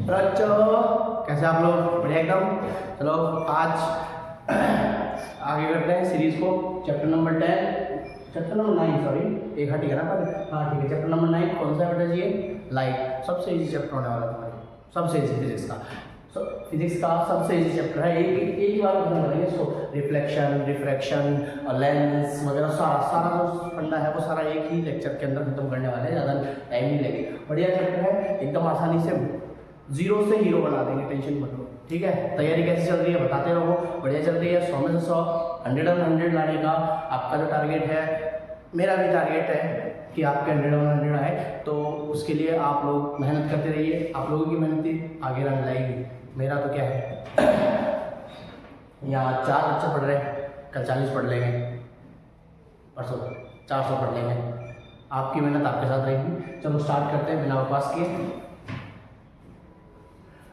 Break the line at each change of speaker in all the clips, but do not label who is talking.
बच्चों कैसे आप लोग? बढ़िया एकदम। चलो आज आगे करते हैं सीरीज को। चैप्टर नंबर 9 सॉरी, एक हट गया ना पर। हाँ ठीक है, चैप्टर नंबर 9 कौन सा बेटा जी? लाइट। सबसे इजी चैप्टर होने वाला तुम्हारे, सबसे इजी फिजिक्स का। फिजिक्स का सबसे इजी चैप्टर है। एक ही बार खत्म करेंगे इसको। रिफ्लेक्शन, रिफ्रैक्शन और लेंस वगैरह सारा जो फंडा है वो सारा एक ही लेक्चर के अंदर खत्म करने वाले हैं, ज़्यादा टाइम नहीं लगेगा। बढ़िया चैप्टर है, एकदम आसानी से जीरो से हीरो बना देंगे, टेंशन मत लो। ठीक है, तैयारी कैसी चल रही है बताते रहो। बढ़िया चल रही है, 100 में से 100, 100 on 100 लाने का आपका जो टारगेट है, मेरा भी टारगेट है कि आपके 100 on 100 आए। तो उसके लिए आप लोग मेहनत करते रहिए। आप लोगों की मेहनत ही आगे रंग लाएगी। मेरा तो क्या है, यहाँ 4 बच्चे पढ़ रहे हैं, कल 40 पढ़ लेंगे, परसों 400 पढ़ लेंगे। आपकी मेहनत आपके साथ रहेगी। चलो स्टार्ट करते हैं बिना बकवास किए।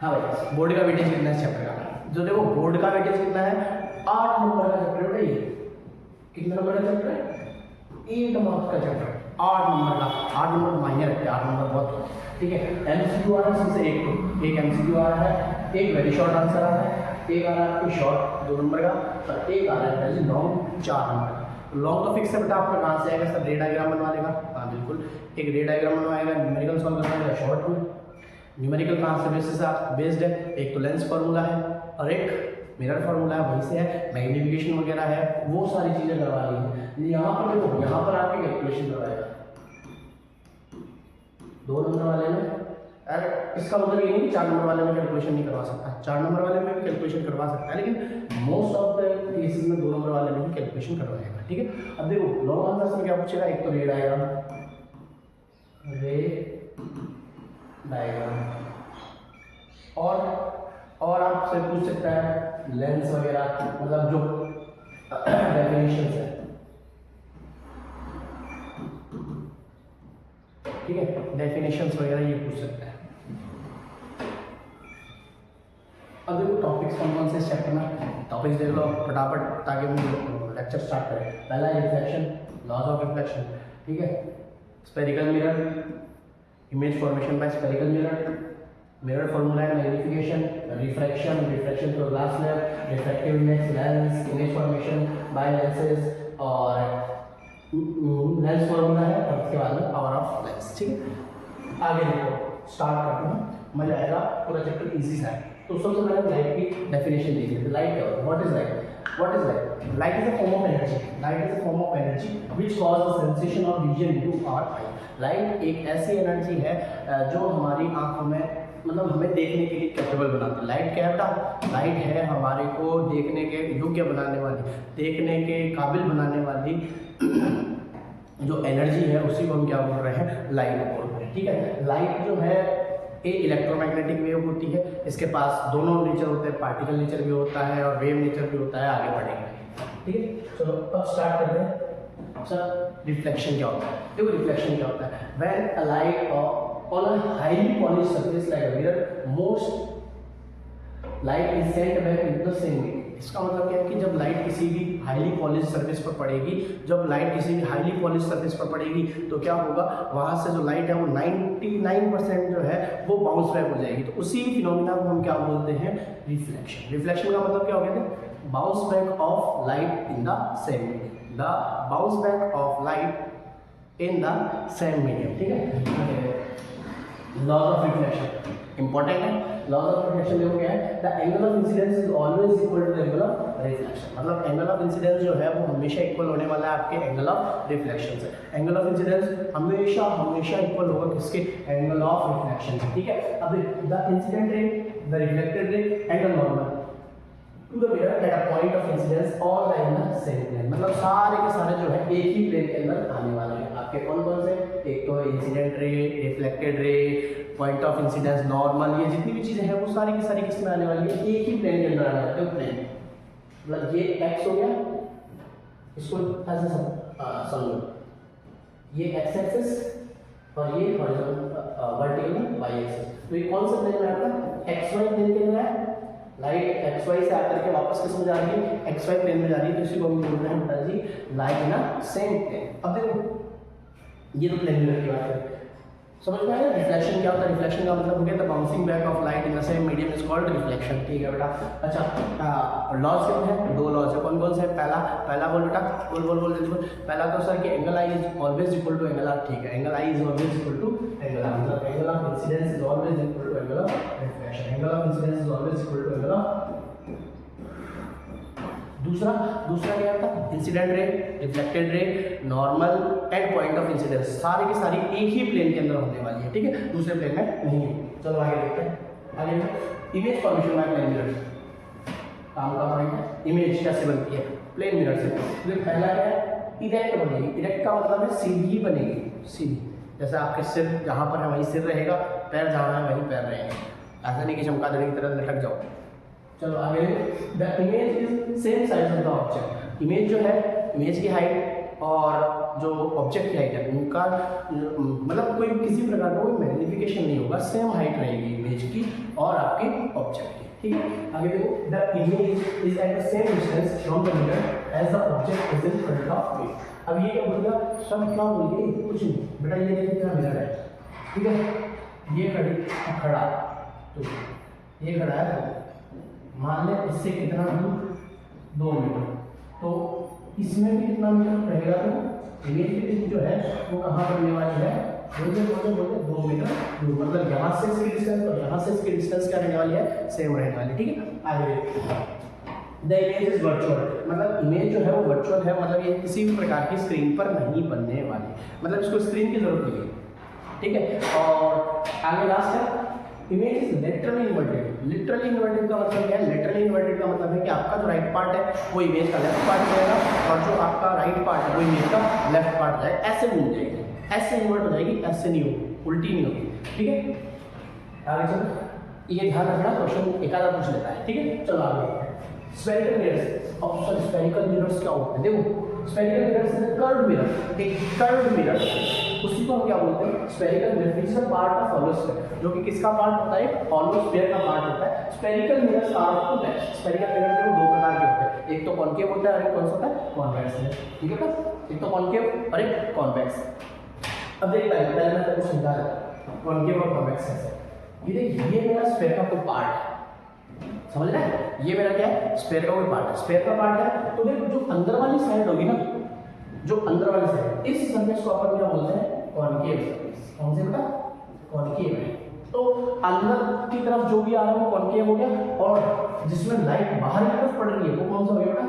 हाँ भाई, बोर्ड का वेटेज कितना है इस चैप्टर का? जो देखो बोर्ड का वेटेज कितना है, 8 नंबर का चैप्टर है। ये कितने नंबर का चैप्टर है? 8 मार्क्स का चैप्टर, 8 नंबर का। 8 नंबर मायने रखते हैं, 8 नंबर बहुत। ठीक है, एमसीक्यू आ रहा है इसमें से एक एमसीक्यू आ रहा है, एक वेरी शॉर्ट आंसर आ रहा है, एक आ रहा है आपको शॉर्ट 2 नंबर का, और एक आ रहा है लॉन्ग 4 नंबर का। लॉन्ग तो फिक्स है बेटा, आपका कहाँ से आएगा? सब रे डायग्राम बनवा लेगा। हाँ बिल्कुल, एक रे डायग्राम बनवाएगा, न्यूमेरिकल सॉल्व करवाएगा शॉर्ट में। न्यूमेरिकल कहाँ से बेस्ड है? एक तो लेंस फार्मूला है और एक मिरर फार्मूला है, वहीं से है। मैग्नीफिकेशन वगैरह है, वो सारी चीज़ें करवा रही है। यहाँ पर देखो, यहाँ पर आपकी कैलकुलेशन करवाएगा 2 नंबर वाले में। अरे इसका मतलब ये नहीं कि 4 नंबर वाले में कैलकुलेशन नहीं करवा सकता, 4 नंबर वाले में भी कैलकुलेशन करवा सकता है, लेकिन मोस्ट ऑफ द केसेस में 2 नंबर वाले में भी कैलकुलेशन करवाएगा। ठीक है, अब देखो लॉन्ग आंसर में क्या पूछेगा? एक तो रे डायग्राम और आपसे पूछ सकता है लेंस वगैरह, मतलब जो डेफिनेशन है। ठीक है, डेफिनेशंस वगैरह ये पूछ सकता है। अब देखो टॉपिक्स कौन से चैप्टर में, टॉपिक्स देख लो फटाफट ताकि हम लेक्चर स्टार्ट करें। पहला रिफ्लेक्शन, लॉज ऑफ रिफ्लेक्शन। ठीक है, spherical mirror, image formation by spherical mirror, mirror formula है magnification, refraction through glass slab, refractive index, lens, image formation by lenses, और लेंस फॉर्मूला है, और उसके बाद में पावर ऑफ लेंस। ठीक है, आगे देखो स्टार्ट करते हैं, मजा आएगा, पूरा चैप्टर इजी सा है। तो सबसे पहले लाइट की डेफिनेशन देखिए। लाइट क्या होता है? What is light? Light is a form of energy. Light is a form of energy which causes the sensation of vision to our eye. Light एक ऐसी एनर्जी है जो हमारी आंखों में, मतलब हमें देखने के लिए कैपेबल बनाती है। लाइट क्या है बेटा? लाइट है हमारे को देखने के योग्य बनाने वाली, देखने के काबिल बनाने वाली जो एनर्जी है, उसी को हम क्या बोल रहे हैं? लाइट बोल रहे हैं। ठीक है, लाइट जो है एक इलेक्ट्रोमैग्नेटिक वेव होती है। इसके पास दोनों नेचर होते हैं, पार्टिकल नेचर भी होता है और वेव नेचर भी होता है। आगे बढ़ेंगे। ठीक है, चलो अब स्टार्ट करते हैं। सर रिफ्लेक्शन क्या होता है? देखो रिफ्लेक्शन क्या होता है, when a light on a highly polished surface like a mirror, most light is sent back into the same way. इसका मतलब क्या है कि जब लाइट किसी भी हाईली पॉलिश सरफेस पर पड़ेगी, तो क्या होगा, वहाँ से जो लाइट है वो 99% जो है वो बाउंस बैक हो जाएगी। तो उसी फिनोमिना को हम क्या बोलते हैं? रिफ्लेक्शन। रिफ्लेक्शन का मतलब क्या हो गया? Bounce back of light in the same medium, the bounce back of light in the same medium. ठीक है, लॉज ऑफ रिफ्लेक्शन इंपॉर्टेंट है। लॉज ऑफ रिफ्लेक्शन देखो क्या है? The angle of incidence is always equal to the angle of reflection. मतलब angle of incidence जो है वो हमेशा इक्वल होने वाला है आपके एंगल ऑफ रिफ्लेक्शन से। एंगल ऑफ इंसिडेंस हमेशा इक्वल होगा किसके? एंगल ऑफ रिफ्लेक्शन से। ठीक है, अब the incident ray, the reflected ray and the normal to the mirror at a point of incidence all line in the same plane. मतलब सारे के सारे जो है एक ही प्लेन के अंदर आने वाले हैं। आपके कौन कौन से? एक तो इंसिडेंट रे, रिफ्लेक्टेड रे, पॉइंट ऑफ इंसिडेंस, नॉर्मल, ये जितनी भी चीजें हैं वो सारी की सारी किसमें आने वाली है? एक ही प्लेन के अंदर आने वाली है। प्लेन मतलब ये एक्स हो गया, इसको ऐसे समझो, ये एक्स एक्सिस और ये वर्टिकल में वाई एक्सिस। तो ये कौन सा प्लेन में आता है? एक्स वाई प्लेन के अंदर है। लाइट एक्स वाई से आकर के वापस किस में जा रही है? एक्स वाई प्लेन में जा रही है। तो इसी को हम बोल रहे हैं बेटा जी light in a same plane. अब देखो ये तो प्लेन मिरर की बात है। समझ में आया? रिफ्लेक्शन क्या होता है? रिफ्लेक्शन का मतलब हो गया the bouncing back of light in the same medium is called reflection. ठीक है बेटा। अच्छा लॉज कितने हैं? दो लॉज है। कौन कौन से? पहला बोल बेटा, बोल जल्दी बोल। पहला तो सर कि angle I is always equal to angle r. ठीक है, angle I is always equal to angle r, मतलब angle of incidence is always equal to angle of reflection. Angle of incidence is always equal to angle of. दूसरा क्या था? Incident ray, reflected ray, normal and point of incidence, सारी की सारी एक ही plane के अंदर होने वाली है। ठीक है, दूसरे प्लेन में नहीं है। चलो आगे देखते हैं। आगे image formation by plane mirror, काम का पॉइंट है। इमेज कैसे बनती है? प्लेन मिरर से। तो पहला क्या है? इरेक्ट बनेगी। इरेक्ट का मतलब है सीधी बनेगी, सीधी। जैसे आपके सिर जहाँ पर है वहीं सिर रहेगा, पैर जहाँ है वहीं पैर रहेंगे। ऐसा नहीं कि चमगादड़ की तरह लटक जाओ। चलो आगे, the image is same size of the object. Image जो है, इमेज की हाइट और जो ऑब्जेक्ट की हाइट है उनका मतलब कोई किसी प्रकार का कोई मैग्निफिकेशन नहीं होगा, सेम हाइट रहेगी इमेज की और आपके ऑब्जेक्ट की। ठीक है, आगे देखो, the image is at the same distance from the mirror as the object is in front of it. अब ये क्या बोलेगा? सब क्या बोलिए? कुछ नहीं बेटा, ये देखिए कितना मिरर है। ठीक है, ये खड़ा, तो ये खड़ा है, मान ले इससे कितना दूर? 2 मीटर। तो इसमें भी कितना मीटर रहेगा? तो इमेज की जो है वो कहाँ बनने वाली है? बोलते 2 मीटर दूर, मतलब यहाँ से इसकी डिस्टेंस और यहाँ से इसकी डिस्टेंस क्या रहने वाली है? सेम रहने वाली। ठीक है, आगे द इमेज इज वर्चुअल, मतलब इमेज जो है वो वर्चुअल है, मतलब ये किसी भी प्रकार की स्क्रीन पर नहीं बनने वाली, मतलब इसको स्क्रीन की जरूरत नहीं है। ठीक है, और आगे लास्ट है, image is literally inverted. Literally inverted का मतलब क्या है? लिटरली इन्वर्टेड का मतलब है कि आपका जो राइट पार्ट है वो इमेज का लेफ्ट पार्ट रहेगा और जो आपका राइट पार्ट है वो इमेज का लेफ्ट पार्ट है। ऐसे घूम जाएगी, ऐसे इन्वर्ट हो जाएगी, ऐसे नहीं होगी, उल्टी नहीं होगी। ठीक है, आगे चलो, ये ध्यान रखना, क्वेश्चन एक आधा पूछ लेता है। ठीक है, चलो आगे। Spherical mirrors, option spherical mirrors क्या होते हैं? देखो, spherical mirrors is curved mirror, एक कर्व्ड मिरर, उसी को हम क्या बोलते हैं? Spherical mirror, which is a part of hollow sphere, जो कि किसका पार्ट होता है? हॉलो स्फीयर का पार्ट होता है। Spherical mirrors are two types. Spherical mirror जो 2 प्रकार के होते हैं, एक तो कॉनकेव होता है और एक कौन सा होता है? कॉन्वेक्स है। ठीक है ना, एक तो कॉनकेव और एक कॉन्वेक्स। अब देख पहले मैं तेरे को समझा रहा हूं कॉनकेव और कॉन्वेक्स कैसे। ये देख, ये मेरा स्फीयर का कोई पार्ट है, समझ रहे हैं? ये मेरा क्या है? स्फीयर का कोई पार्ट है। स्फीयर का पार्ट है तो देख, जो अंदर वाली साइड होगी ना, जो अंदर वाली साइड, इस सरफेस को अपन क्या बोलते हैं? Concave surface. कौन से बेटा? कॉनकेव है। तो अंदर की तरफ जो भी आ रहा है वो कॉनकेव हो गया, और जिसमें लाइट बाहर की तरफ पड़ रही है वो कौन सा हो गया बेटा?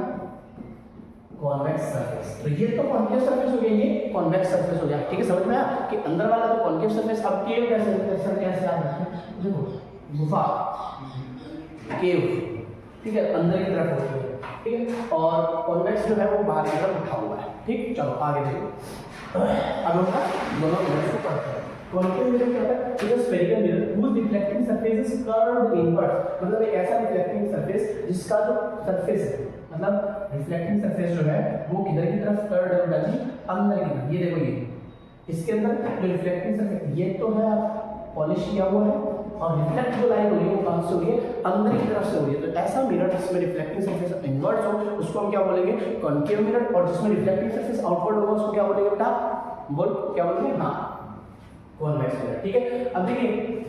Convex surface. तो ये तो कॉनकेव सरफेस हो गया, ये कॉन्वेक्स सरफेस हो गया। ठीक है, समझ में आया कि अंदर वाला तो कॉनकेव सरफेस। अब केव कैसे आ रहा है? देखो, गुफा, केव, ठीक है, अंदर की तरफ होती है। ठीक है, और कॉन्वेक्स जो है वो बाहर की तरफ उठा हुआ है। ठीक, चलो आगे देखो। अब हम दोनों मिरर्स को पढ़ते हैं। कॉनकेव मिरर क्या होता है? It is spherical mirror whose reflecting surface is curved inwards, मतलब एक ऐसा रिफ्लेक्टिंग सरफेस जिसका जो सरफेस है, मतलब रिफ्लेक्टिंग सरफेस जो है वो किधर की तरफ कर्व्ड है बेटा जी? अंदर की तरफ। ये देखो, ये इसके अंदर जो रिफ्लेक्टिंग सरफेस, ये तो है पॉलिश किया हुआ है, और रिफ्लेक्ट जो लाइट हो रही है वो कहाँ से हो रही है? अंदर की तरफ से हो रही है। तो ऐसा मिरर जिसमें रिफ्लेक्टिंग सरफेस इनवर्ट्स हो उसको हम क्या बोलेंगे? Concave mirror. और जिसमें रिफ्लेक्टिंग सरफेस आउटवर्ड होगा उसको क्या बोलेंगे बेटा? बोल, क्या बोलेंगे? हाँ, कॉन्वेक्स मिरर। ठीक है, अब देखिए,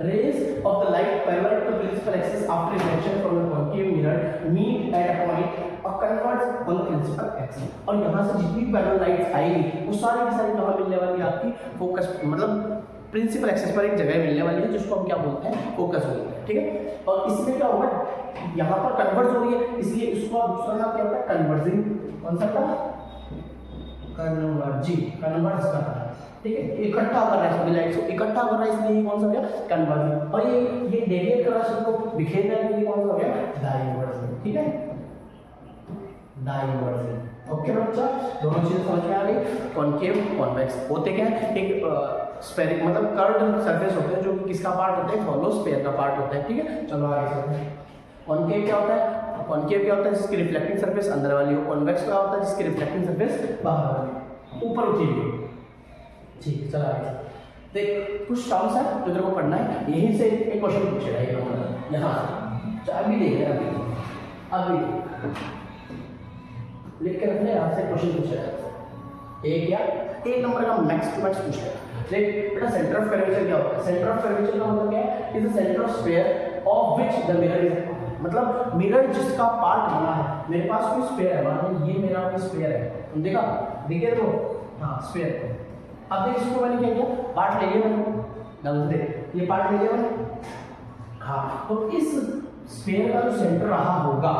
rays of the light parallel to the principal axis after reflection from the concave mirror meet at a point और converge on the principal axis। और यहाँ से जितनी पैरेलल लाइट्स आएगी वो सारी की सारी कहाँ मिलने वाली है? आपकी फोकस, मतलब प्रिंसिपल एक्सिस पर एक जगह मिलने वाली है जिसको हम क्या बोलते हैं? फोकस बोलते हैं। ठीक है, और इसमें क्या होगा? यहाँ पर कन्वर्ज हो रही है, इसलिए इसको आप दूसरा नाम क्या होता है? कन्वर्जिंग। कौन सा था? कन्वर्जिंग, कन्वर्ज कर रहा है। ठीक है, इकट्ठा कर रहा है सभी लाइट्स को, इकट्ठा कर रहा है, इसलिए कौन सा हो गया? कन्वर्जिंग। और ये डेविएट कर रहा है सबको, बिखेर रहा है, ये कौन सा हो गया? डाइवर्जिंग। ठीक है, डाइवर्जिंग। ओके बच्चा, दोनों चीजें समझ में आ गई। कॉनकेव, कॉन्वेक्स होते क्या है? एक स्फेरिक मतलब कर्व्ड सरफेस होते हैं जो कि किसका पार्ट होता है? हॉलो स्फीयर का पार्ट होता है। ठीक है, चलो आगे चलते हैं। कॉनकेव क्या होता है? कॉनकेव क्या होता है? जिसकी रिफ्लेक्टिंग सरफेस अंदर वाली हो। कॉन्वेक्स क्या होता है? जिसकी रिफ्लेक्टिंग सरफेस बाहर वाली, ऊपर उठी हुई। ठीक है, चलो आगे देख, कुछ टर्म्स है जो तेरे को पढ़ना है, यहीं से एक क्वेश्चन पूछेगा ये यहाँ से। अभी देख, अभी लिख के रखने, यहाँ से क्वेश्चन पूछेगा। एक या 1 नंबर का मैक्स टू मैक्स पूछ लेगा। देख बेटा सेंटर ऑफ कर्वेचर क्या होता है? सेंटर ऑफ कर्वेचर का मतलब क्या है? Is the centre of sphere of which the mirror is, मतलब मिरर जिसका पार्ट बना है। मेरे पास कोई स्फीयर है, मान लो ये मेरा कोई स्फीयर है, तुम देखा दिखे तो हाँ स्फीयर। अब देख इसको मैंने क्या किया, पार्ट ले लिया मैंने, गलत देख ये पार्ट ले लिया मैंने, हाँ तो इस स्फीयर का जो सेंटर रहा होगा,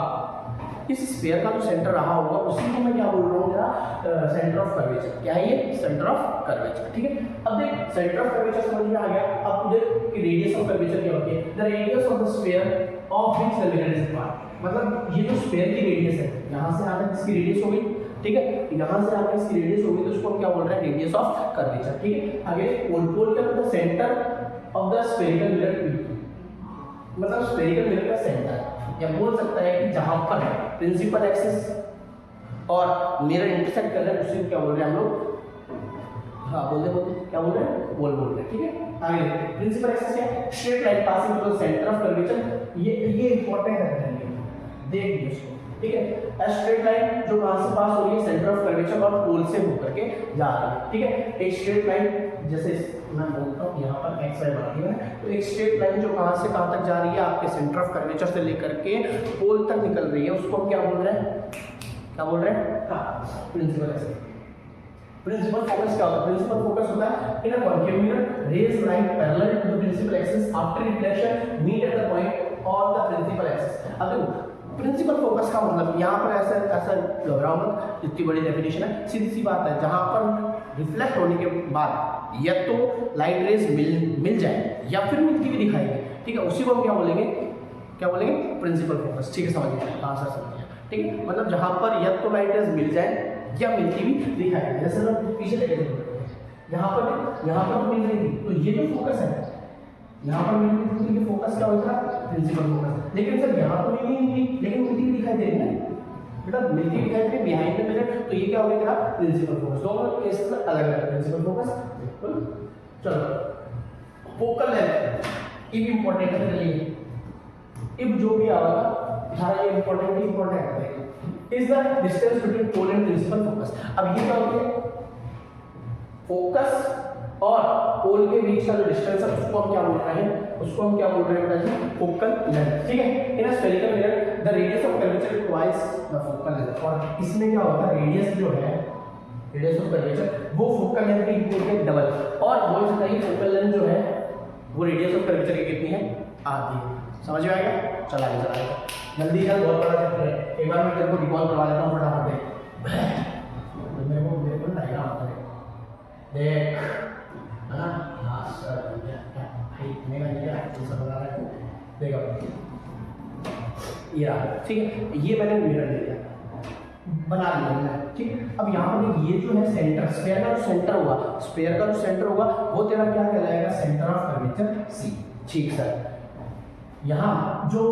इस स्फीयर का जो सेंटर रहा होगा उसी को मैं क्या बोल रहा हूँ, मेरा सेंटर ऑफ कर्वेचर। क्या है ये? Centre of curvature. ठीक है, अब देख सेंटर ऑफ कर्वेचर समझ में आ गया। अब तुझे रेडियस ऑफ कर्वेचर क्या होती है? The radius of the sphere of which the mirror is part, मतलब ये जो स्फीयर की रेडियस है, यहाँ से यहाँ तक इसकी रेडियस हो गई, ठीक है, यहाँ से यहाँ तक इसकी रेडियस हो गई, तो उसको हम क्या बोल रहे हैं? Radius of curvature. ठीक है, आगे पोल क्या होता है? Centre of the spherical mirror, मतलब स्फेरिकल मिरर का सेंटर, या बोल सकता है कि जहां पर प्रिंसिपल एक्सिस और मिरर इंटरसेक्ट कर रहे हैं उसी को क्या बोल रहे हैं हम लोग? हाँ बोलते क्या बोल रहे हैं? पोल बोल रहे हैं। ठीक है, आगे प्रिंसिपल एक्सिस क्या है? Straight line passing through the centre of curvature. ये इंपॉर्टेंट है, देख लीजिए इसको। ठीक है, स्ट्रेट लाइन जो कहां से पास हो रही है? सेंटर ऑफ कर्वेचर और पोल से होकर के जा रही है। ठीक है, एक स्ट्रेट लाइन जैसे मैं बोलता हूँ यहाँ पर एक्स वाई बनाती है, तो एक स्ट्रेट लाइन जो कहाँ से कहाँ तक जा रही है? आपके सेंटर ऑफ कर्वेचर से लेकर के पोल तक निकल रही है, उसको हम क्या बोल रहे हैं? क्या बोल रहे हैं? हाँ प्रिंसिपल एक्सिस। प्रिंसिपल फोकस क्या होता है? प्रिंसिपल फोकस होता है in a concave mirror rays light parallel to the principal axis after reflection meet at the point on the principal axis. अब देखो प्रिंसिपल फोकस का मतलब यहाँ पर ऐसा घबराओ मत, इतनी बड़ी डेफिनेशन है, सीधी सी बात है, जहाँ पर रिफ्लेक्ट होने के बाद या तो लाइट रेज मिल जाए या फिर मिलती हुई दिखाई दे, ठीक है, उसी को हम क्या बोलेंगे? क्या बोलेंगे? Principal focus. ठीक है, समझिए, हाँ सर समझिए। ठीक है, मतलब जहाँ पर या तो लाइट रेज मिल जाए या मिलती हुई दिखाई दे, जैसे मैं पीछे लेके यहाँ पर मिल रही थी, तो ये जो फोकस है यहाँ पर मिल रही थी, तो ये फोकस क्या होता है? Principal focus. लेकिन सर यहाँ तो नहीं मिली, लेकिन मिलती हुई दिखाई दे रही है बेटा, मिलती हुई दिखाई दे रही बिहाइंड द मिरर, तो ये क्या हो गया तेरा? Principal focus. दोनों केस में अलग अलग प्रिंसिपल फोकस। बिल्कुल, चलो फोकल लेंथ इफ इंपॉर्टेंट है लिए, इफ जो भी आएगा सारा ये इंपॉर्टेंट है, is the distance between pole and principal focus. अब ये क्या हो गया? फोकस और पोल के बीच का जो डिस्टेंस है उसको हम क्या बोल रहे हैं? उसको हम क्या बोल रहे हैं बेटा जी? Focal length. ठीक है, in a spherical mirror the radius of curvature is twice the focal length. और इसमें क्या होता है? रेडियस जो है, रेडियस ऑफ कर्वेचर वो फोकल लेंथ की इक्वल है डबल, और बोल सकते हैं फोकल लेंथ जो है वो रेडियस ऑफ कर्वेचर की कितनी है? आधी है। समझ में आएगा? चला जल्दी चल, बहुत बड़ा चैप्टर है, एक बार मैं तेरे को रिकॉल करवा देता हूँ फटाफट से। मेरे को डायग्राम आता है, देख है ना? हाँ सर भाई मेरा ये सब बता रहा है, देखो ये रहा। ठीक है, ये मैंने मिरर ले लिया, बना लिया मैंने। ठीक है, अब यहाँ पर ये जो है सेंटर, स्फीयर का जो सेंटर होगा, स्फीयर का जो सेंटर होगा वो तेरा क्या कहलाएगा? Centre of curvature C. ठीक सर, यहाँ जो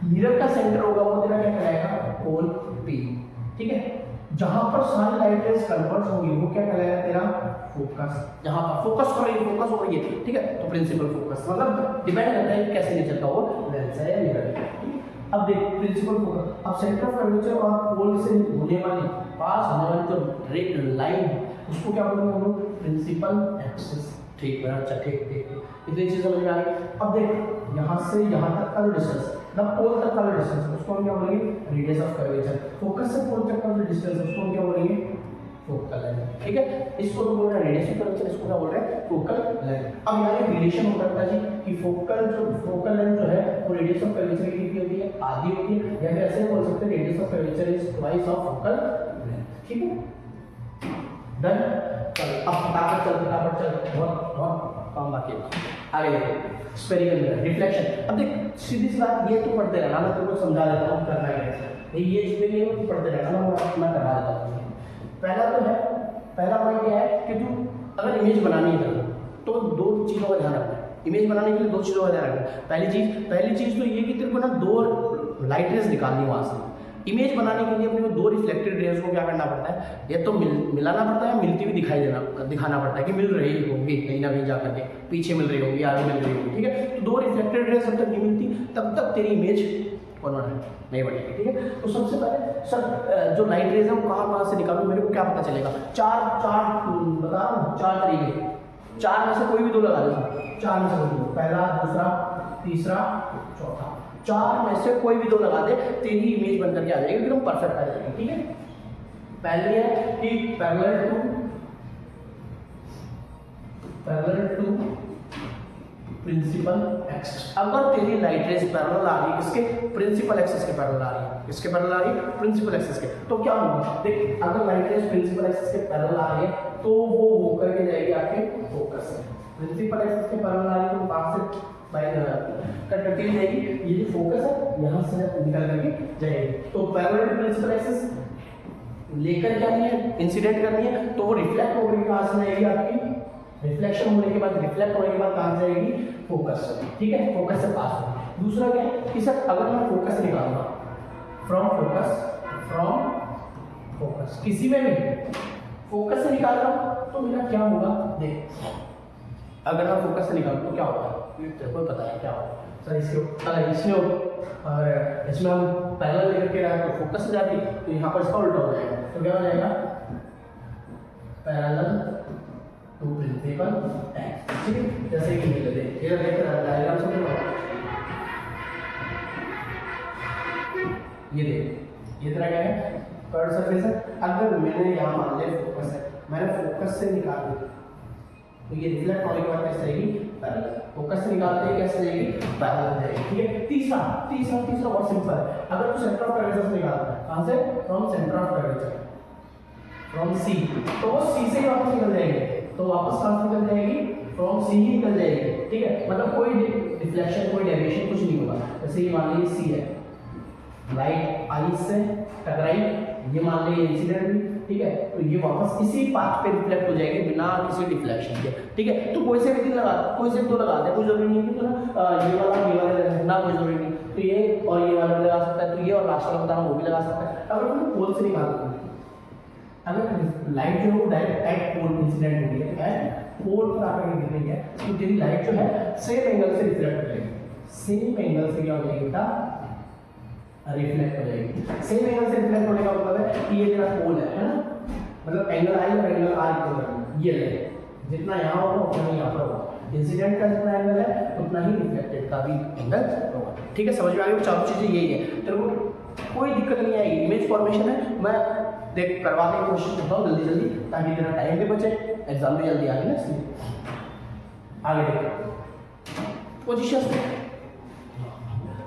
मिरर का सेंटर होगा वो तेरा क्या कहलाएगा? Pole P. ठीक है, जहां पर सारी लाइट रेज कन्वर्ट होंगी वो क्या कहलाएगा? तेरा फोकस। जहां पर फोकस हो रही है, ठीक है, तो प्रिंसिपल फोकस, मतलब डिपेंड करता है कैसे नेचर का वो लेंस है या मिरर। अब देख प्रिंसिपल फोकस, अब सेंटर ऑफ कर्वेचर और पोल से पास होने वाली जो लाइन है उसको क्या बोलेंगे हम लोग? Principal axis. ठीक है, अच्छा ठीक इतनी चीज समझ में आ गई। अब देख यहाँ से यहाँ तक का जो डिस्टेंस, ना पोल तक का जो डिस्टेंस, उसको हम क्या बोलेंगे? Radius of curvature. फोकस से पोल तक का जो डिस्टेंस है उसको हम क्या बोलेंगे? Focal length. ठीक है, इसको तो बोल रहे हैं रेडियस ऑफ कर्वेचर, इसको क्या बोल रहे हैं? Focal length. अब यहाँ एक रिलेशन हो सकता है जी कि फोकल लेंथ जो है वो रेडियस ऑफ कर्वेचर की कितनी होती है? आधी होती है, या फिर ऐसे बोल सकते हैं radius of curvature is twice of focal length. ठीक है, डन। चल अब फटाफट चल, बहुत काम बाकी है। आगे देखो स्फेरिकल मिरर रिफ्लेक्शन। अब देख सीधी सी बात, ये तो पढ़ते रहना, मैं तुमको समझा देता हूँ करना कैसे। ये जितने भी है पढ़ते रहना, मैं करवा देता हूँ। पहला पॉइंट क्या है कि तू अगर इमेज बनानी है तो दो चीज़ों का ध्यान रखना है। इमेज बनाने के लिए दो चीज़ों का ध्यान रखना है। पहली चीज़ तो ये कि तेरे को ना दो लाइट रेज निकालनी वहाँ से। इमेज बनाने के लिए अपने को दो रिफ्लेक्टेड रेज को क्या करना पड़ता है? या तो मिलाना पड़ता है, मिलती हुई दिखाना पड़ता है कि मिल रही होंगी कहीं ना कहीं जा करके, पीछे मिल रही होंगी, आगे मिल रही होंगी। ठीक है, तो दो रिफ्लेक्टेड रेज जब तक नहीं मिलती तब तक तेरी इमेज कॉन्वर्ट नहीं बनेगी, ठीक है। तो सबसे पहले सर जो लाइट रेज है वो कहाँ से निकालूं, मेरे को क्या पता चलेगा? चार बता रहा हूँ, 4 तरीके, 4 में से कोई भी 2 लगा दो, 4 में से कोई भी 2, पहला, दूसरा, तीसरा, चौथा, 4 में से कोई भी 2 लगा दे, तेरी इमेज बन करके आ जाएगी, एकदम परफेक्ट आ जाएगी, ठीक है। पहले है कि पैरेलल टू प्रिंसिपल एक्सिस। अगर तेरी लाइट रेज पैरेलल आ रही है किसके? प्रिंसिपल एक्सिस के पैरेलल आ रही है। किसके पैरेलल आ रही है? प्रिंसिपल एक्सिस के। तो क्या होगा, देख अगर लाइट रेज प्रिंसिपल एक्सिस के पैरेलल आ रही है तो वो होकर के जाएगी आपके फोकस से। प्रिंसिपल एक्सिस के पैरेलल आ रही है तो पास से कट करके जाएगी, ये जो फोकस है यहाँ से निकल करके जाएगी। तो पैरेलल टू प्रिंसिपल एक्सिस लेकर क्या है, इंसिडेंट करनी है, तो वो रिफ्लेक्ट होकर कहाँ से जाएगी आपकी? रिफ्लेक्शन होने के बाद, रिफ्लेक्ट होने के बाद कहाँ से जाएगी? फोकस से, ठीक है, फोकस से पास होगी। दूसरा क्या है कि सर अगर मैं फोकस निकालूंगा फ्रॉम फोकस किसी में भी फोकस से निकाल रहा हूँ तो मेरा क्या होगा? देख अगर मैं फोकस से निकालूँ तो क्या होगा, तेरे को पता है क्या होगा सर? इसमें हम पैरेलल लेकर के रहा तो फोकस से जाती, तो यहाँ पर इसका उल्टा हो जाएगा, तो क्या हो जाएगा? पैरेलल टू प्रिंसिपल एक्सिस, ठीक है। जैसे कि मिल लेते हैं, डायग्राम समझो, ये देख, ये तरह क्या है? कर्व सरफेस है। अगर मैंने यहाँ मान लिया फोकस है, मैंने फोकस से निकाल दिया तो ये रिफ्लेक्ट होने के बाद कैसे जाएगी? पैरेलल। फोकस से निकालते हैं कैसे जाएगी? पैरेलल जाएगी, ठीक है। तीसरा बहुत सिंपल है। अगर तू सेंटर ऑफ कर्वेचर से निकालता है, कहाँ से? From centre of curvature, from C, तो वो सी से ही वापस निकल जाएगी, तो वापस कहाँ से निकल जाएगी? फ्रॉम सी ही निकल जाएगी, ठीक है। मतलब कोई डिफ्लेक्शन, कोई डेविएशन कुछ नहीं होगा। जैसे ये मान लीजिए सी है, लाइट आई से टकराई, ये मान लीजिए इंसिडेंट हुई, ठीक है, तो ये वापस इसी पाथ पे रिफ्लेक्ट हो जाएगी बिना किसी डिफ्लेक्शन के, ठीक है। तो कोई से भी लगा, कोई से भी लगा दे, कोई जरूरी नहीं कि तो ना ये वाला ना, कोई जरूरी नहीं, तो ये और ये वाला भी लगा सकता है, तो ये और लास्ट वाला बताना वो भी लगा सकता है। अगर तुम पोल से निकालते हैं, अगर लाइट जो है वो डायरेक्ट एट पोल इंसिडेंट हो रही है, पोल पर आकर गिर रही है, तो तेरी लाइट जो है सेम एंगल से रिफ्लेक्ट हो जाएगी, सेम एंगल से क्या हो जाएगी बेटा? रिफ्लेक्ट हो जाएगी। सेम एंगल से रिफ्लेक्ट होने का मतलब है कि ये तेरा पोल है ना, मतलब एंगल आई और एंगल आर इक्वल है, ये ले जितना यहाँ होगा उतना ही यहाँ पर होगा। इंसिडेंट का जितना एंगल है उतना ही रिफ्लेक्टेड का भी एंगल होगा, ठीक है। समझ में आ गई? चारों चीज़ें यही है, तेरे को कोई दिक्कत नहीं आएगी। इमेज फॉर्मेशन है, मैं देख करवाने की कोशिश करता हूँ जल्दी ताकि तेरा टाइम भी बचे, एग्जाम भी जल्दी आ गई ना, इसलिए। आगे देखो पोजिशन।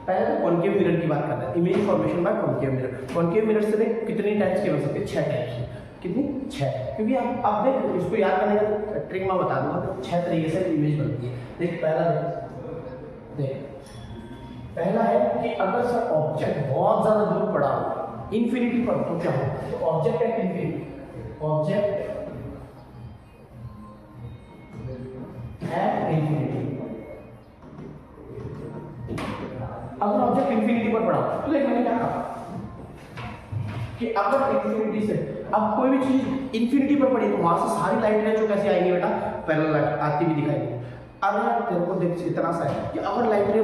पहले तो कॉन्केव मिरर की बात कर रहे हैं, image formation bye concave mirror. Concave mirror से देख कितनी टाइप्स के बन सकते हैं? 6 टाइप्स। कितनी? 6। क्योंकि आप देख इसको याद करने का ट्रिक मैं बता दूंगा, तो 6 तरीके से इमेज बनती है। देख पहला देख पहला है कि अगर सर ऑब्जेक्ट बहुत ज़्यादा दूर पड़ा हो, इन्फिनिटी पर, तो क्या हो? तो object at infinity, object at infinity. अगर ऑब्जेक्ट इन्फिनिटी पर पड़ा तो देख मैंने क्या कहा कि अगर इन्फिनिटी से अब कोई भी चीज इन्फिनिटी पर पड़ी तो वहां से सारी लाइट है जो कैसे आएंगी बेटा? पैरेलल आती भी दिखाई देगी। अगर तेरे को देख इतना सा है कि अगर लाइट रे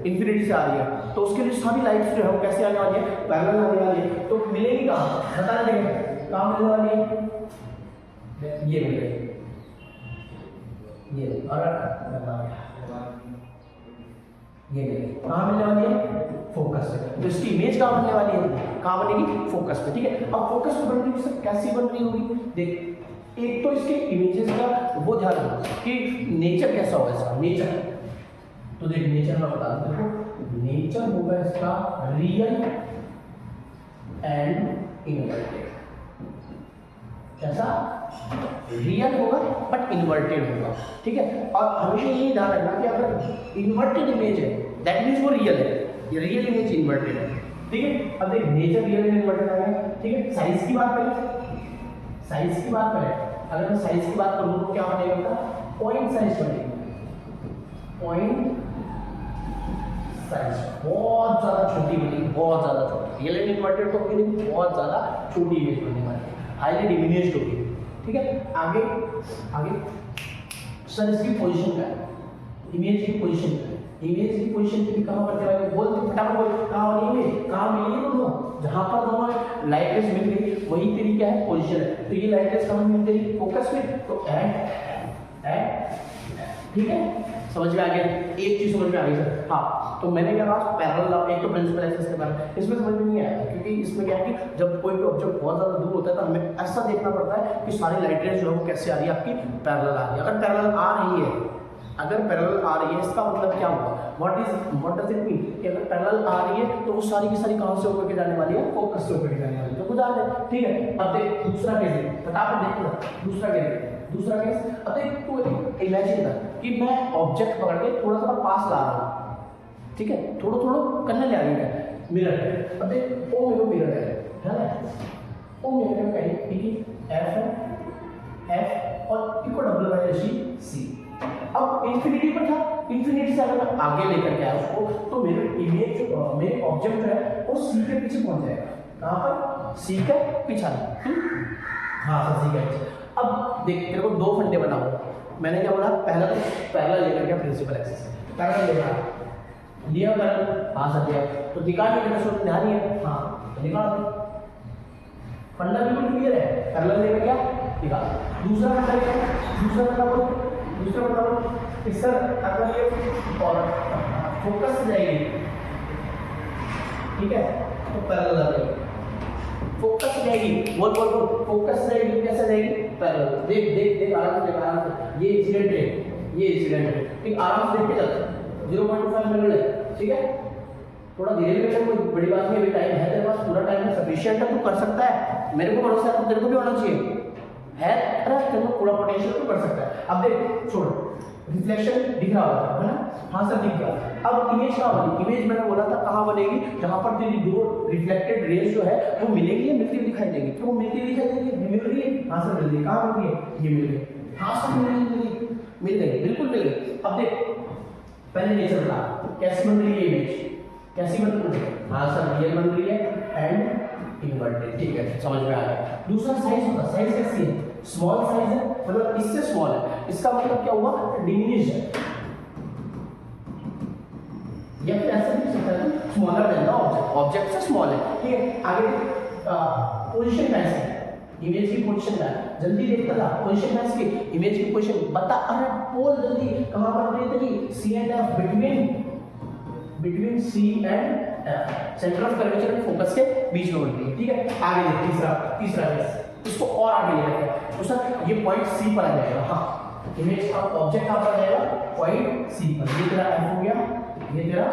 इन्फिनिटी से आ रही है तो उसके लिए सारी लाइट्स जो है वो कैसे आने वाली है? पैरेलल आने वाली है। तो मिलेगी कहाँ? बता देंगे कहाँ मिलने वाली है? ये मिल रही है, ये और ये कहाँ मिलने वाली है? फोकस पे। तो इसकी इमेज कहाँ बनने वाली है? कहाँ बनेगी? फोकस पे, ठीक है। अब फोकस पे बन रही है, कैसी बन रही होगी? देख एक तो इसके इमेजेस का वो ध्यान रखो कि नेचर कैसा होगा इसका, नेचर। तो देख नेचर में बता दूं देखो, नेचर होगा इसका रियल एंड इनवर्टेड। कैसा? रियल होगा बट इन्वर्टेड होगा, ठीक है। और हमेशा यही ध्यान रखना कि अगर इन्वर्टेड इमेज है दैट मीन्स वो रियल है, ये रियल इमेज इन्वर्टेड है, ठीक है। अब देख नेचर रियल एंड इन्वर्टेड आ गया, ठीक है। साइज की बात करें, साइज की बात करें, अगर मैं साइज की बात करूँ तो क्या बनेगा बेटा? पॉइंट साइज बनेगी, पॉइंट साइज बहुत ज़्यादा छोटी बनेगी, बहुत ज़्यादा छोटी। रियल एंड इन्वर्टेड तो होगी नहीं, बहुत ज़्यादा छोटी इमेज बनने वाली है, हाईली डिमिनिश्ड होगी, ठीक है। आगे आगे सर इसकी पोजीशन क्या है? इमेज की पोजीशन, इमेज की पोजीशन पे भी कहां बनने वाली है, बोल फटाफट बोल, कहां बनी इमेज, कहां मिली दोनों, जहां पर दोनों लाइट रेज मिल गई वही तेरी क्या है पोजीशन है। तो ये लाइट रेज कहां मिल गई फोकस में, तो एट ठीक है, समझ में आ गया, एक चीज समझ में आ गई सर। हाँ तो मैंने क्या कहा पैरेलल लॉ, एक तो प्रिंसिपल एक्सिस के बारे में इसमें समझ में नहीं आया क्योंकि इसमें क्या है कि जब कोई भी ऑब्जेक्ट बहुत ज्यादा दूर होता है तो हमें ऐसा देखना पड़ता है कि सारी लाइट रेज जो है वो कैसे आ रही है आपकी पैरेलल आ रही है। अगर पैरेलल आ रही है, अगर पैरेलल आ रही है इसका मतलब क्या हुआ, व्हाट डज इट मीन कि अगर पैरेलल आ रही है तो वो सारी की सारी कहां से होकर के जाने वाली है, फोकस से होकर के जाने वाली है। तो बुझा दे, ठीक है। अब देख दूसरा केस, फटाफट देख लो दूसरा केस। अब देख तू इमेजिन कर कि मैं ऑब्जेक्ट पकड़ के थोड़ा सा पास ला रहा हूं, ठीक है, थोड़ा करने ले आ रही है मिरर। अब देख ओ मेरे मिरर है ना, ओ मेरे में कहीं ठीक है एफ और इको डबल बाय सी। अब इंफिनिटी पर था, इंफिनिटी से अगर मैं आगे लेकर के आया उसको तो मेरे इमेज मेरे ऑब्जेक्ट जो है वो सी के पीछे पहुंच जाएगा। कहां पर, सी के पीछे। हाँ सर सी के पीछे। अब देख तेरे को दो फंडे बनाओ, मैंने क्या बोला पहला तो पैरेलल लेकर गया प्रिंसिपल एक्सिस, पैरेलल लेकर लिया पैरेलल, हाँ सर लिया, तो दिखा के मेरे सोच ध्यान है, हाँ तो निकाल दो, फंडा बिल्कुल क्लियर है, पैरेलल लेकर गया निकाल। दूसरा फंडा बताओ कि सर अगर ये और फोकस से जाएगी, ठीक है, तो पैरेलल आ जाएगी, फोकस से जाएगी, बोल फोकस से जाएगी, कैसे जाएगी पैरेलल। देख आराम से, ये इंसिडेंट है, ठीक आराम से देख के चल 0.5 मिनट है, ठीक है, थोड़ा धीरे धीरे, कोई बड़ी बात नहीं, अभी टाइम है तेरे पास, पूरा टाइम है, सफिशिएंट है, तू कर सकता है, मेरे को भरोसा है, तो तेरे को भी होना चाहिए है, अरे तेरे को पूरा पोटेंशियल तो कर सकता है। अब देख छोड़, रिफ्लेक्शन दिख रहा होगा है ना, हाँ सर दिख गया। अब इमेज कहाँ बनी, इमेज मैंने बोला था कहाँ बनेगी, जहाँ पर तेरी दो रिफ्लेक्टेड रेज जो है वो मिलेगी या मिलती हुई दिखाई देगी, तो वो मिलती हुई दिखाई देगी, मिल रही है, हाँ सर मिल रही है, कहाँ मिल रही है, ये मिल गई, हाँ सर मिल गई, बिल्कुल मिल गई। अब देख पहले नेचर बता कैसी बन रही है इमेज, कैसी बन रही है, हाँ सर रियल बन रही है एंड इन्वर्टेड, ठीक है समझ में आ गया। दूसरा साइज होता, साइज कैसी है, स्मॉल साइज है, मतलब इससे स्मॉल है, इसका मतलब क्या हुआ डिमिनिश है, या फिर ऐसा भी सकता है स्मॉलर देन द ऑब्जेक्ट से स्मॉल है, ठीक है। आगे पोजीशन कैसी है, इमेज की पोजीशन क्या है, जल्दी देखता था, पोजीशन कैसी है, इमेज की पोजीशन बता, अरे बोल जल्दी कहां पर रही थी, C and F, between C and centre of curvature and focus के बीच में बन रही है, ठीक है। आगे देख तीसरा केस, इसको और आगे ले जाते हैं, तो सर ये पॉइंट सी पर आ जाएगा, हाँ इमेज का ऑब्जेक्ट कहां पर आ जाएगा, पॉइंट सी पर, ये तेरा एफ हो गया, ये तेरा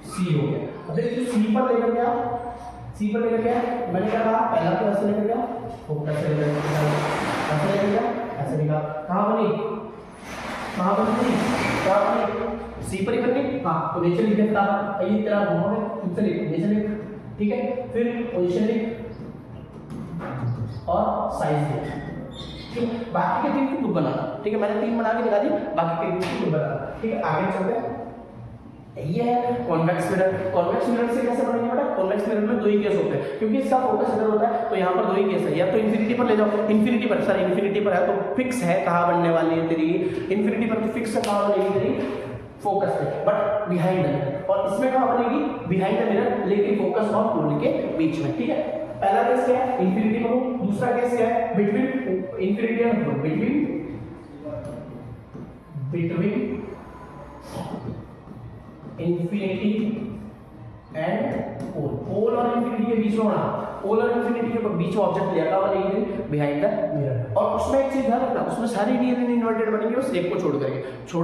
सी हो गया। अब देखिए सी पर लेकर गया, मैंने क्या कहा पहला तो ऐसे लेकर गया, फोकस से लेकर गया, ऐसे लेकर गया, ऐसे निकाल, कहां बनी सी पर ही बनी, हाँ तो नेचर लिख देता, ये तेरा घुमाओगे तुमसे लिख नेचर लिख, ठीक है, फिर पोजीशन लिख और साइज लिख, ठीक है। बाकी के तीन को खुद बनाना, ठीक है, मैंने तीन बना के दिखा दी, बाकी के तीन को खुद बनाना, ठीक है। आगे चलते हैं, ये है कॉन्वेक्स मिरर। कॉन्वेक्स मिरर से कैसे बनेगा बेटा, कॉन्वेक्स मिरर में दो ही केस होते हैं, क्योंकि इसका फोकस इधर होता है, तो यहाँ पर दो ही केस है, या तो इन्फिनिटी पर ले जाओ, इन्फिनिटी पर सर इन्फिनिटी पर है तो फिक्स है कहाँ बनने वाली है तेरी, इन्फिनिटी पर तो फिक्स है कहाँ बनेगी तेरी फोकस पे, बट बिहाइंड द मिरर, और इसमें कहाँ बनेगी बिहाइंड द मिरर, लेकिन फोकस और पोल के बीच में, ठीक है। पहला केस क्या है, इन्फिनिटी पर, दूसरा केस क्या है, between infinity and pole, between infinity and pole, pole और इन्फिनिटी के बीच में होना, पोल और इन्फिनिटी के बीच में ऑब्जेक्ट लिया हुआ नहीं बिहाइंड द मिरर। और उसमें एक चीज ध्यान रखना, उसमें सारी रियल इन्वर्टेड बनेंगे, बस एक को छोड़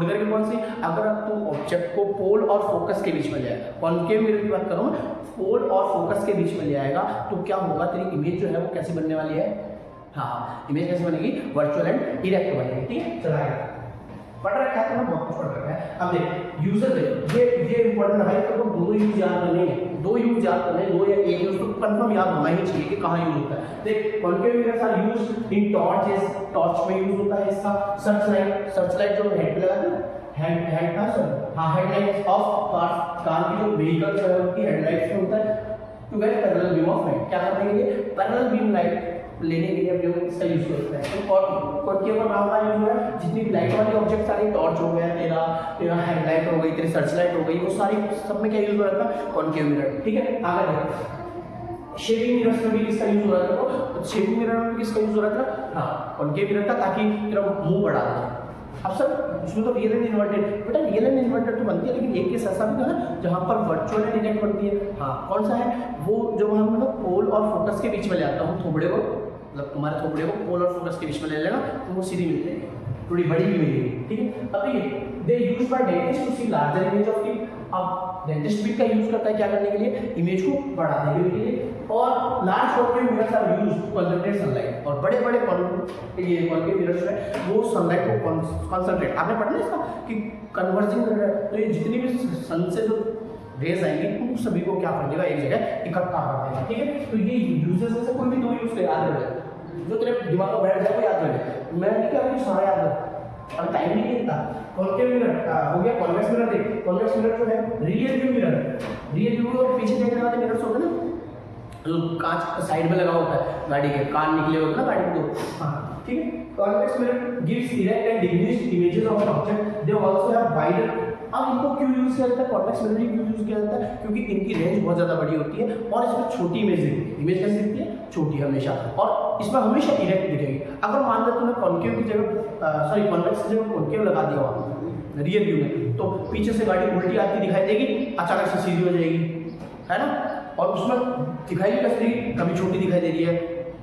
करके कौन सी, अगर आप तो ऑब्जेक्ट को पोल और फोकस के बीच में ले आएगा, कॉन्केव मिरर की बात करूँ, पोल और फोकस के बीच में ले आएगा, तो क्या होगा तेरी इमेज जो है वो कैसी बनने वाली है, हाँ इमेज कैसे बनेगी, वर्चुअल एंड इरेक्ट बनेगी, ठीक है। चला पढ़ रखा है तो बहुत कुछ पढ़ रखा है। अब देख यूजर देख, ये इंपॉर्टेंट है, तो दो यूज याद करने हैं, दो यूज याद करने, दो या एक यूज तो कंफर्म याद होना ही चाहिए कि कहाँ यूज होता है। देख concave mirrors are used in torches, torch में यूज होता है इसका, सर्च लाइट जो हेड पे लगाते हैं, हेड का सर हाँ हेडलाइट ऑफ कार की जो व्हीकल जो है उनकी हेडलाइट्स में होता है, to get parallel beam of light, क्या करने के लिए पैरेलल बीम लाइट लेने के लिए अपने को इसका यूज करता है। तो और कॉनकेव नाम का यूज है जितनी भी लाइट वाली ऑब्जेक्ट सारी, टॉर्च हो गया तेरा हेडलाइट हो गई, तेरी सर्च लाइट हो गई, वो सारी सब में क्या यूज हो रहा था, कॉनकेव मिरर। ठीक है, आगे देखो शेविंग मिरर्स में भी किसका यूज हो रहा था, तो शेविंग मिरर में भी किसका यूज हो रहा था, हाँ कॉनकेव मिरर का, ताकि तेरा मुंह बढ़ा दे। अब सर इसमें तो रियल एंड इन्वर्टेड, बेटा रियल एंड इन्वर्टेड तो बनती है, लेकिन एक केस ऐसा भी था ना जहाँ पर वर्चुअल एंड डायरेक्ट बनती है। हाँ कौन सा है वो, जो हम लोग पोल और फोकस के बीच में ले आता हूँ थोबड़े को, मतलब तुम्हारे थोबड़े को पोल और फोकस के बीच में ले लेना तो वो सीधी मिलती है, थोड़ी बड़ी भी मिलेगी। ठीक है, अब ये they use by dentist to see larger image of teeth. अब डेंटिस्ट भी का यूज करता है क्या करने के लिए, इमेज को बढ़ाने के लिए। और large concave mirrors are used to concentrate sunlight, और बड़े बड़े कॉनकेव मिरर्स है वो सनलाइट को कंसंट्रेट, आपने पढ़ा ना इसका कि कन्वर्जिंग कर रहा है, तो ये जितनी भी सन से जो रेज आएंगी उन सभी को क्या कर देगा, एक जगह इकट्ठा कर देगा। ठीक है, तो ये यूजेस में से कोई भी दो यूज कर याद रखेगा, जो तेरे दिमाग में बैठ जाए वो याद रखे। मैं नहीं कह रहा कि सारा याद रख, और टाइम नहीं देता। कॉनकेव मिरर हो गया, कॉन्वेक्स मिरर देख, कॉन्वेक्स मिरर जो है real view mirror, real view और पीछे देखने वाले मिरर्स होते हैं ना, जो कांच साइड में लगा होता है, गाड़ी के कान निकले होते हैं ना गाड़ी के दो, हाँ ठीक है। Convex mirror gives direct and diminished images of an object, they also have wider. अब इनको क्यों यूज किया जाता है, कॉन्वेक्स मिरर क्यों यूज किया जाता है, क्योंकि इनकी रेंज बहुत ज़्यादा बड़ी होती है और इसमें छोटी इमेज दिखती है। इमेज कैसी दिखती है, छोटी हमेशा, और इसमें हमेशा डायरेक्ट दिखेगी। अगर मान लो तुमने कॉनकेव की जगह सॉरी कॉन्वेक्स की जगह कॉनकेव लगा दिया वहाँ रियल व्यू में, तो पीछे से गाड़ी उल्टी आती दिखाई देगी, अचानक से सीधी हो जाएगी, है ना। और उसमें दिखाई भी कैसे देगी, कभी छोटी दिखाई दे रही है,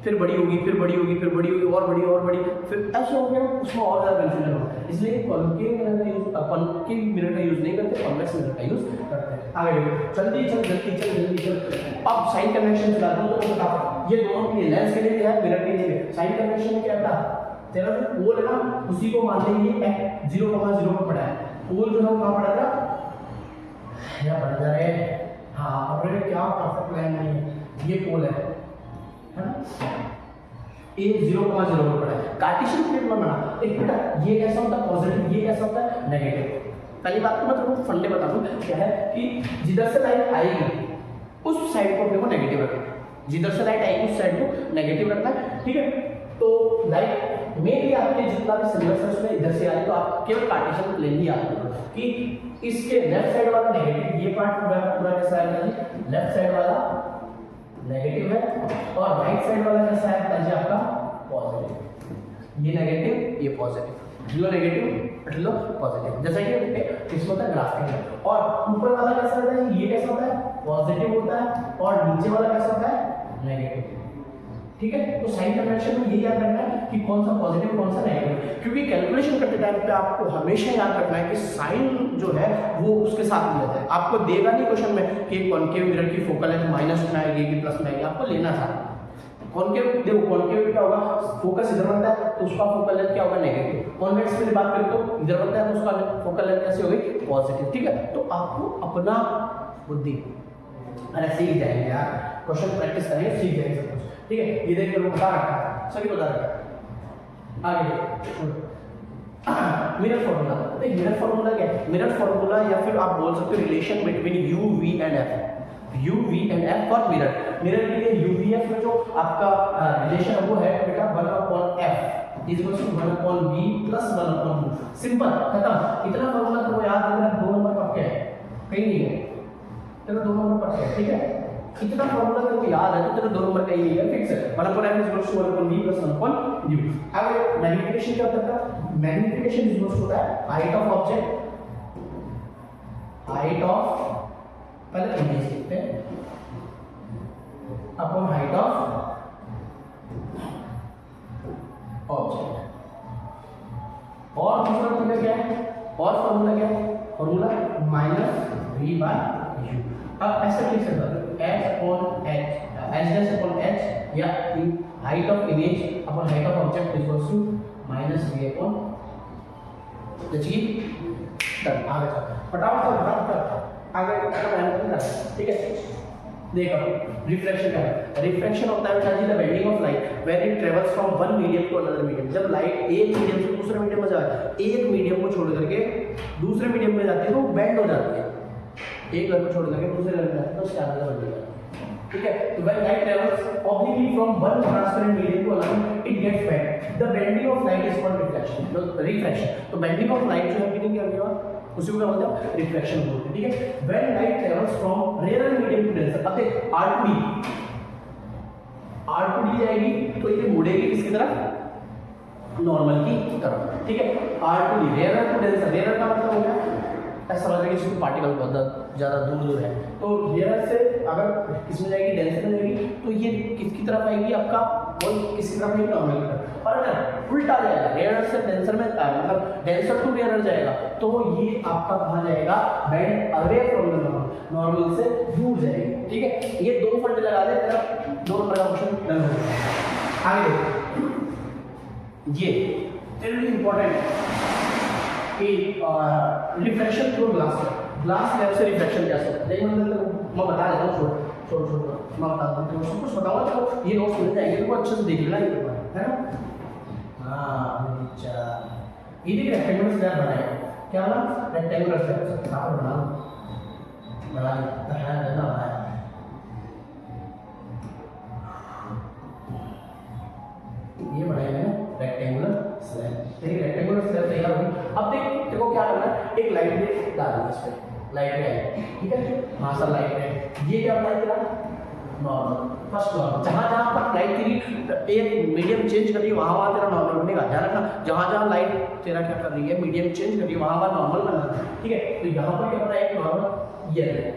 फिर बड़ी होगी, फिर बड़ी होगी, फिर बड़ी होगी, और बड़ी और बड़ी, फिर ऐसे हो गया, उसमें और ज़्यादा कंफ्यूजन होगा। इसलिए कॉनकेव मिरर का यूज, कॉनकेव मिरर का यूज नहीं करते, कॉन्वेक्स मिरर का यूज करते हैं। आगे जल्दी चल। अब साइन कन्वेंशन चला दो तो फटाफट, ये दोनों के लिए, लेंस के लिए है, मिरर के लिए। साइन कन्वेंशन में क्या था, तेरा जो पोल है ना उसी को मान लेंगे 0,0 पर पड़ा है। पोल जो है कहाँ पड़ा था, यहाँ पड़ जा रहे हैं, हाँ अपने क्या परफेक्ट लाइन नहीं है, ये पोल है ना, ये 0,0 पर पड़ा है। कार्टेशियन प्लेट में बना एक बेटा, ये कैसा होता है पॉजिटिव, ये कैसा होता है नेगेटिव। पहली बात तो मैं तुमको फंडे बता दूं क्या है कि जिधर से लाइट आएगी उस साइड को अपने को नेगेटिव रखना है, जिधर से लाइट आएगी उस साइड को नेगेटिव रखना है। ठीक है, तो लाइट मेनली आपके जितना भी सिलेबस है उसमें इधर से आए तो आप केवल कार्टेशियन प्लेन ही याद करो कि इसके लेफ्ट साइड वाला नेगेटिव, ये पार्ट पूरा कैसा आएगा जी, लेफ्ट साइड वाला नेगेटिव है, और राइट साइड वाला कैसा है जी आपका पॉजिटिव। ये नेगेटिव ये पॉजिटिव, लो नेगेटिव लो पॉजिटिव, जैसा कि इसमें होता है ग्राफिक है। और ऊपर वाला कैसा होता है, ये कैसा होता है पॉजिटिव होता है, और नीचे वाला कैसा होता है नेगेटिव। ठीक है, तो साइन कन्वेंशन में ये याद रखना है कि कौन सा पॉजिटिव कौन सा नेगेटिव, क्योंकि कैलकुलेशन करते टाइम पे आपको हमेशा याद रखना है कि साइन जो है वो उसके साथ लिया जाए। आपको देगा नहीं क्वेश्चन में कि कॉनकेव मिरर की फोकल लेंथ माइनस में आएगी कि प्लस में आएगी, आपको लेना था। कॉनकेव देखो, कॉनकेव क्या होगा, फोकस इधर बनता है तो उसका फोकल लेंथ क्या होगा नेगेटिव। कॉन्वेक्स की बात करें तो इधर बनता है तो उसका फोकल लेंथ कैसे होगी पॉजिटिव। ठीक है, तो आपको अपना बुद्धि अरे सीख जाएंगे यार, क्वेश्चन प्रैक्टिस करेंगे सीख जाएंगे सब कुछ। ठीक है, ये देख लो बता रखा है, सभी बता रखा है। आगे मिरर फार्मूला, देख मिरर फार्मूला क्या है, मिरर फार्मूला या फिर आप बोल सकते हो relation between U V and F. U V and F for mirror, mirror के लिए यू वी एफ में जो आपका रिलेशन है वो है बेटा 1/f is equal to 1/v plus 1/2। Simple खत्म। इतना फार्मूला तो याद रखना, 2 नंबर पक्के है, कहीं नहीं है तेरा 2 नंबर पक्के है। ठीक है, इतना फार्मूला तेरे को याद है तो तेरा 2 नंबर का ये है फिक्स है, 1/f is equal to 1/v plus 1/u। आगे मैग्नीफिकेशन क्या होता है, मैग्नीफिकेशन इज इक्वल टू होता है height of object, height of पहले इमेज लिखते हैं अपॉन हाइट ऑफ ऑब्जेक्ट। और दूसरा फार्मूला क्या है, और फार्मूला क्या है, फार्मूला -v/u। अब ऐसा लिख सकते हो h/h या height of image upon height of object equals to -v/। देखिए डन, आगे चलो फटाफट आगे करना। ठीक है, देखो रिफ्लेक्शन क्या है, रिफ्लेक्शन होता है the bending of light when it travels from one medium to another medium. जब लाइट एक मीडियम से दूसरे मीडियम में जाए, एक मीडियम को छोड़ करके दूसरे मीडियम में जाती है तो बेंड हो जाती है, एक घर को छोड़ करके दूसरे घर में जाती है तो उसके आगे बढ़ जाती है। ठीक है। तो when light travels obliquely from one transparent medium to another it gets bend. The bending of light is called reflection, refraction. तो बेंडिंग ऑफ लाइट जो है बेंडिंग क्या होगा, उसी को क्या बोलते हैं, रिफ्लेक्शन बोलते हैं, ठीक है। When light travels from rare medium to denser, अब देख R2D जाएगी तो ये मुड़ेगी किसकी तरफ, नॉर्मल की तरफ, ठीक है। R2D rare to denser, rare का मतलब हो गया ऐसा समझ लीजिए इसकी पार्टिकल बहुत ज़्यादा दूर है, तो रेयर से अगर किसमें जाएगी, डेंसर में जाएगी, तो ये किसकी तरफ आएगी आपका, वो किसकी तरफ आएगी, नॉर्मल की तरफ। और अगर उल्टा जाएगा, रेयर से डेंसर में मतलब डेंसर टू रेयर जाएगा, तो ये आपका कहाँ जाएगा, bend away from the normal, normal से दूर जाएगी, ठीक है। ये दो फंडे लगा दे, तेरा 2 नंबर का क्वेश्चन डन हो जाएगा। आगे ये तेरे लिए इंपॉर्टेंट है कि रिफ्लेक्शन थ्रू ग्लास स्लैब से रिफ्लेक्शन कैसे होता है। देखिए मैं बता देता हूँ, छोड़ मैं बता दूँ, तो सब कुछ बताऊंगा तो ये नोट्स मिल जाएंगे, तो अच्छे से देख लेना ये पेपर, है ना। हाँ अच्छा, ये भी रेक्टेंगुलर स्लैब बनाएगा, क्या बना, रेक्टेंगुलर स्लैब से कहाँ पर बना है ये बनाएगा ना रेक्टेंगुलर स्लैब। ठीक है, रेक्टेंगुलर स्लैब तैयार होगी। अब देख देखो क्या करना है, एक लाइट रे डालनी है इस पे, लाइट रे आएगी, ठीक है। हाँ सर लाइट रे, ये क्या बनाया तेरा, नॉर्मल, फर्स्ट नॉर्मल। जहाँ पर लाइट तेरी एक मीडियम चेंज कर रही है वहाँ तेरा नॉर्मल बनेगा, ध्यान रखना। जहाँ लाइट तेरा क्या कर रही है, मीडियम चेंज कर रही है, वहाँ नॉर्मल बनना है, ठीक है। तो यहाँ पर क्या बना है, एक नॉर्मल ये है।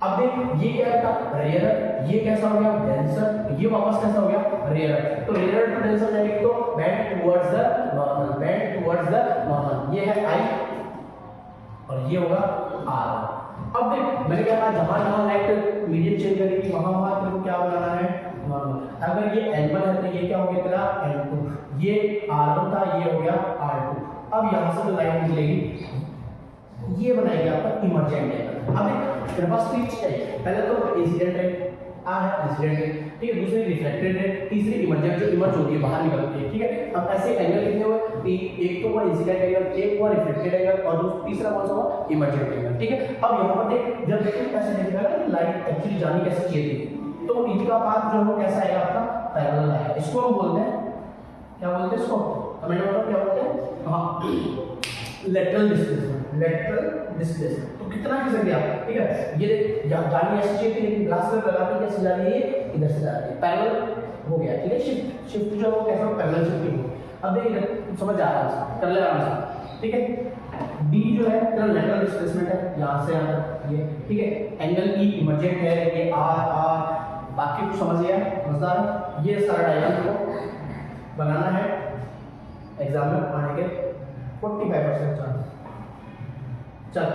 अब देख ये क्या था, रेयर, ये कैसा हो गया, डेंसर, ये वापस कैसा हो गया, रेयर। तो रेयर टू डेंसर जाएगी तो bend towards the normal, bend towards the normal, ये है आई और ये होगा आर। अब देख मैंने क्या कहा, जहां लाइट मीडियम चेंज करेगी वहां तेरे को क्या बनाना है, नॉर्मल। अगर ये N1 है तो ये क्या हो गया तेरा N2, ये R1 था, ये हो गया R2। अब यहां से जो लाइट निकलेगी ये बनाएगी आपका इमर्जेंट एंगल। अब तेरे पास तीन चीजें है, पहले तो इंसिडेंट रे आ है, इंसिडेंट रे, ठीक है, दूसरी रिफ्लेक्टेड रे, तीसरी इमर्जेंट जो इमर्ज होती है बाहर निकलती है, ठीक है। अब ऐसे एंगल कितने हुए, एक तो हुआ इंसिडेंट एंगल, एक हुआ रिफ्लेक्टेड एंगल और तीसरा कौन सा हुआ, इमर्जेंट एंगल, ठीक है। अब यहाँ पर देख, जब देखिए कैसे दिखेगा ना लाइट एक्चुअली जानी कैसे चाहिए थी, तो इनका पाथ जो है वो कैसा आएगा आपका, पैरेलल आएगा। इसको हम बोलते हैं, क्या बोलते हैं इसको, कमेंट में बताओ क्या बोलते हैं, हाँ लेटरल डिस्प्लेसमेंट, लेटरल डिस्प्लेसमेंट। तो कितना खिसक गया, ठीक है। ये जानी ऐसी चाहिए थी लेकिन ग्लास पर लगा के कैसे जा रही है, इधर से जा रही है, पैरेलल हो गया, ठीक है। शिफ्ट जो है वो कैसा, पैरेलल शिफ्टिंग हो। अब देखिए समझ आ रहा है, कर ले आराम से, ठीक है। डी जो है तेरा लेटरल डिस्प्लेसमेंट है, यहाँ से यहाँ तक ये, ठीक है। एंगल ई इमर्जेंट है, ये आर, बाकी कुछ समझ गया, मजेदार। ये सारा डायग्राम को बनाना है एग्जाम में आने के 45% चांस। चल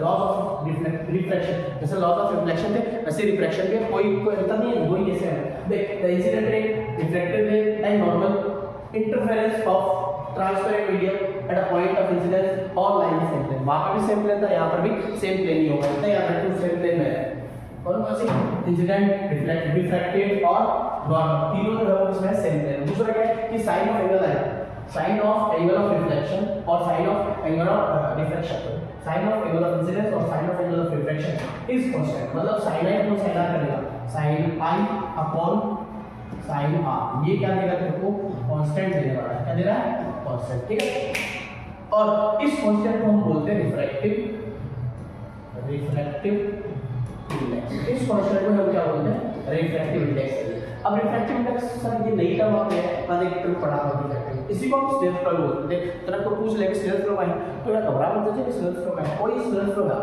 लॉस ऑफ रिफ्लेक्शन, जैसे लॉस ऑफ रिफ्लेक्शन थे वैसे रिफ्रैक्शन के कोई अंतर नहीं है, वही कैसे है। देख the incident ray, reflected ray and normal interference of transparent medium at a point of incidence और लाइन सेम प्लेन, वहां पर भी सेम प्लेन था, यहाँ पर भी सेम प्लेन ही होगा, इतना याद रखो सेम प्लेन में है। और कौन इंसिडेंट, रिफ्लेक्टेड और नॉर्मल, तीनों जो है उसमें सेम प्लेन। दूसरा क्या है कि साइन ऑफ एंगल है, sine of angle of reflection और sine of angle of refraction, sine of angle of incidence और sine of angle of refraction is constant. मतलब sine i upon sine r करेगा, sine i upon sine r, ये क्या देगा तेरे को, constant देने वाला है, क्या दे रहा है, कांस्टेंट, ठीक है। और इस कांस्टेंट को हम बोलते हैं रिफ्रैक्टिव इंडेक्स। इस कांस्टेंट को हम क्या बोलते हैं, रिफ्रैक्टिव इंडेक्स। अब रिफ्रैक्टिव इंडेक्स सर ये नई टर्म आपने मैंने एक टर्म पढ़ा था रिफ्रैक्टिव, इसी को हम स्नेल फ्लो बोलते हैं। तेरा को पूछ लेके स्नेल फ्लो है तो यार घबरा मत जाइए, स्नेल फ्लो है, कोई स्नेल फ्लो है।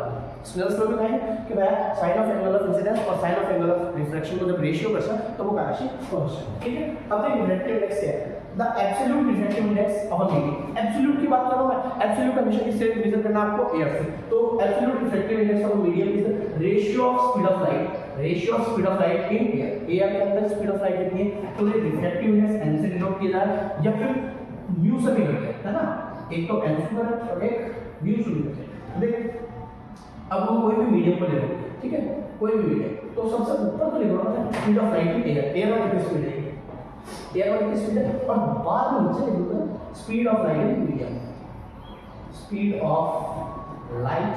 स्नेल फ्लो भी है कि भाई sine of angle of incidence और sine of angle of refraction को जब रेशियो करसा तो वो क्या राशि कांस्टेंट, ठीक है। अब देखिए रिफ्रैक्टिव इंडेक्स क्या है, the absolute refractive index of a medium. Absolute की बात कर रहा हूं मैं, एब्सोल्यूट हमेशा किससे मेजर करना आपको, एयर से। तो absolute refractive index of a medium is the ratio of speed of light, ratio of speed of light in air. Air के अंदर स्पीड ऑफ लाइट कितनी है, तो ये रिफ्रैक्टिव इंडेक्स n से डिनोट किया जा रहा है या फिर म्यू से भी करते हैं, है ना। एक तो n से करते हैं और एक म्यू से करते हैं। देख अब हम कोई भी मीडियम को ले लो, ठीक है, कोई भी मीडियम, तो सबसे ऊपर तो लिखो ना speed of light in air, air वाली स्पीड है, एयर वाली स्पीड है, और बाद में नीचे लिख दो speed of light in medium, speed of light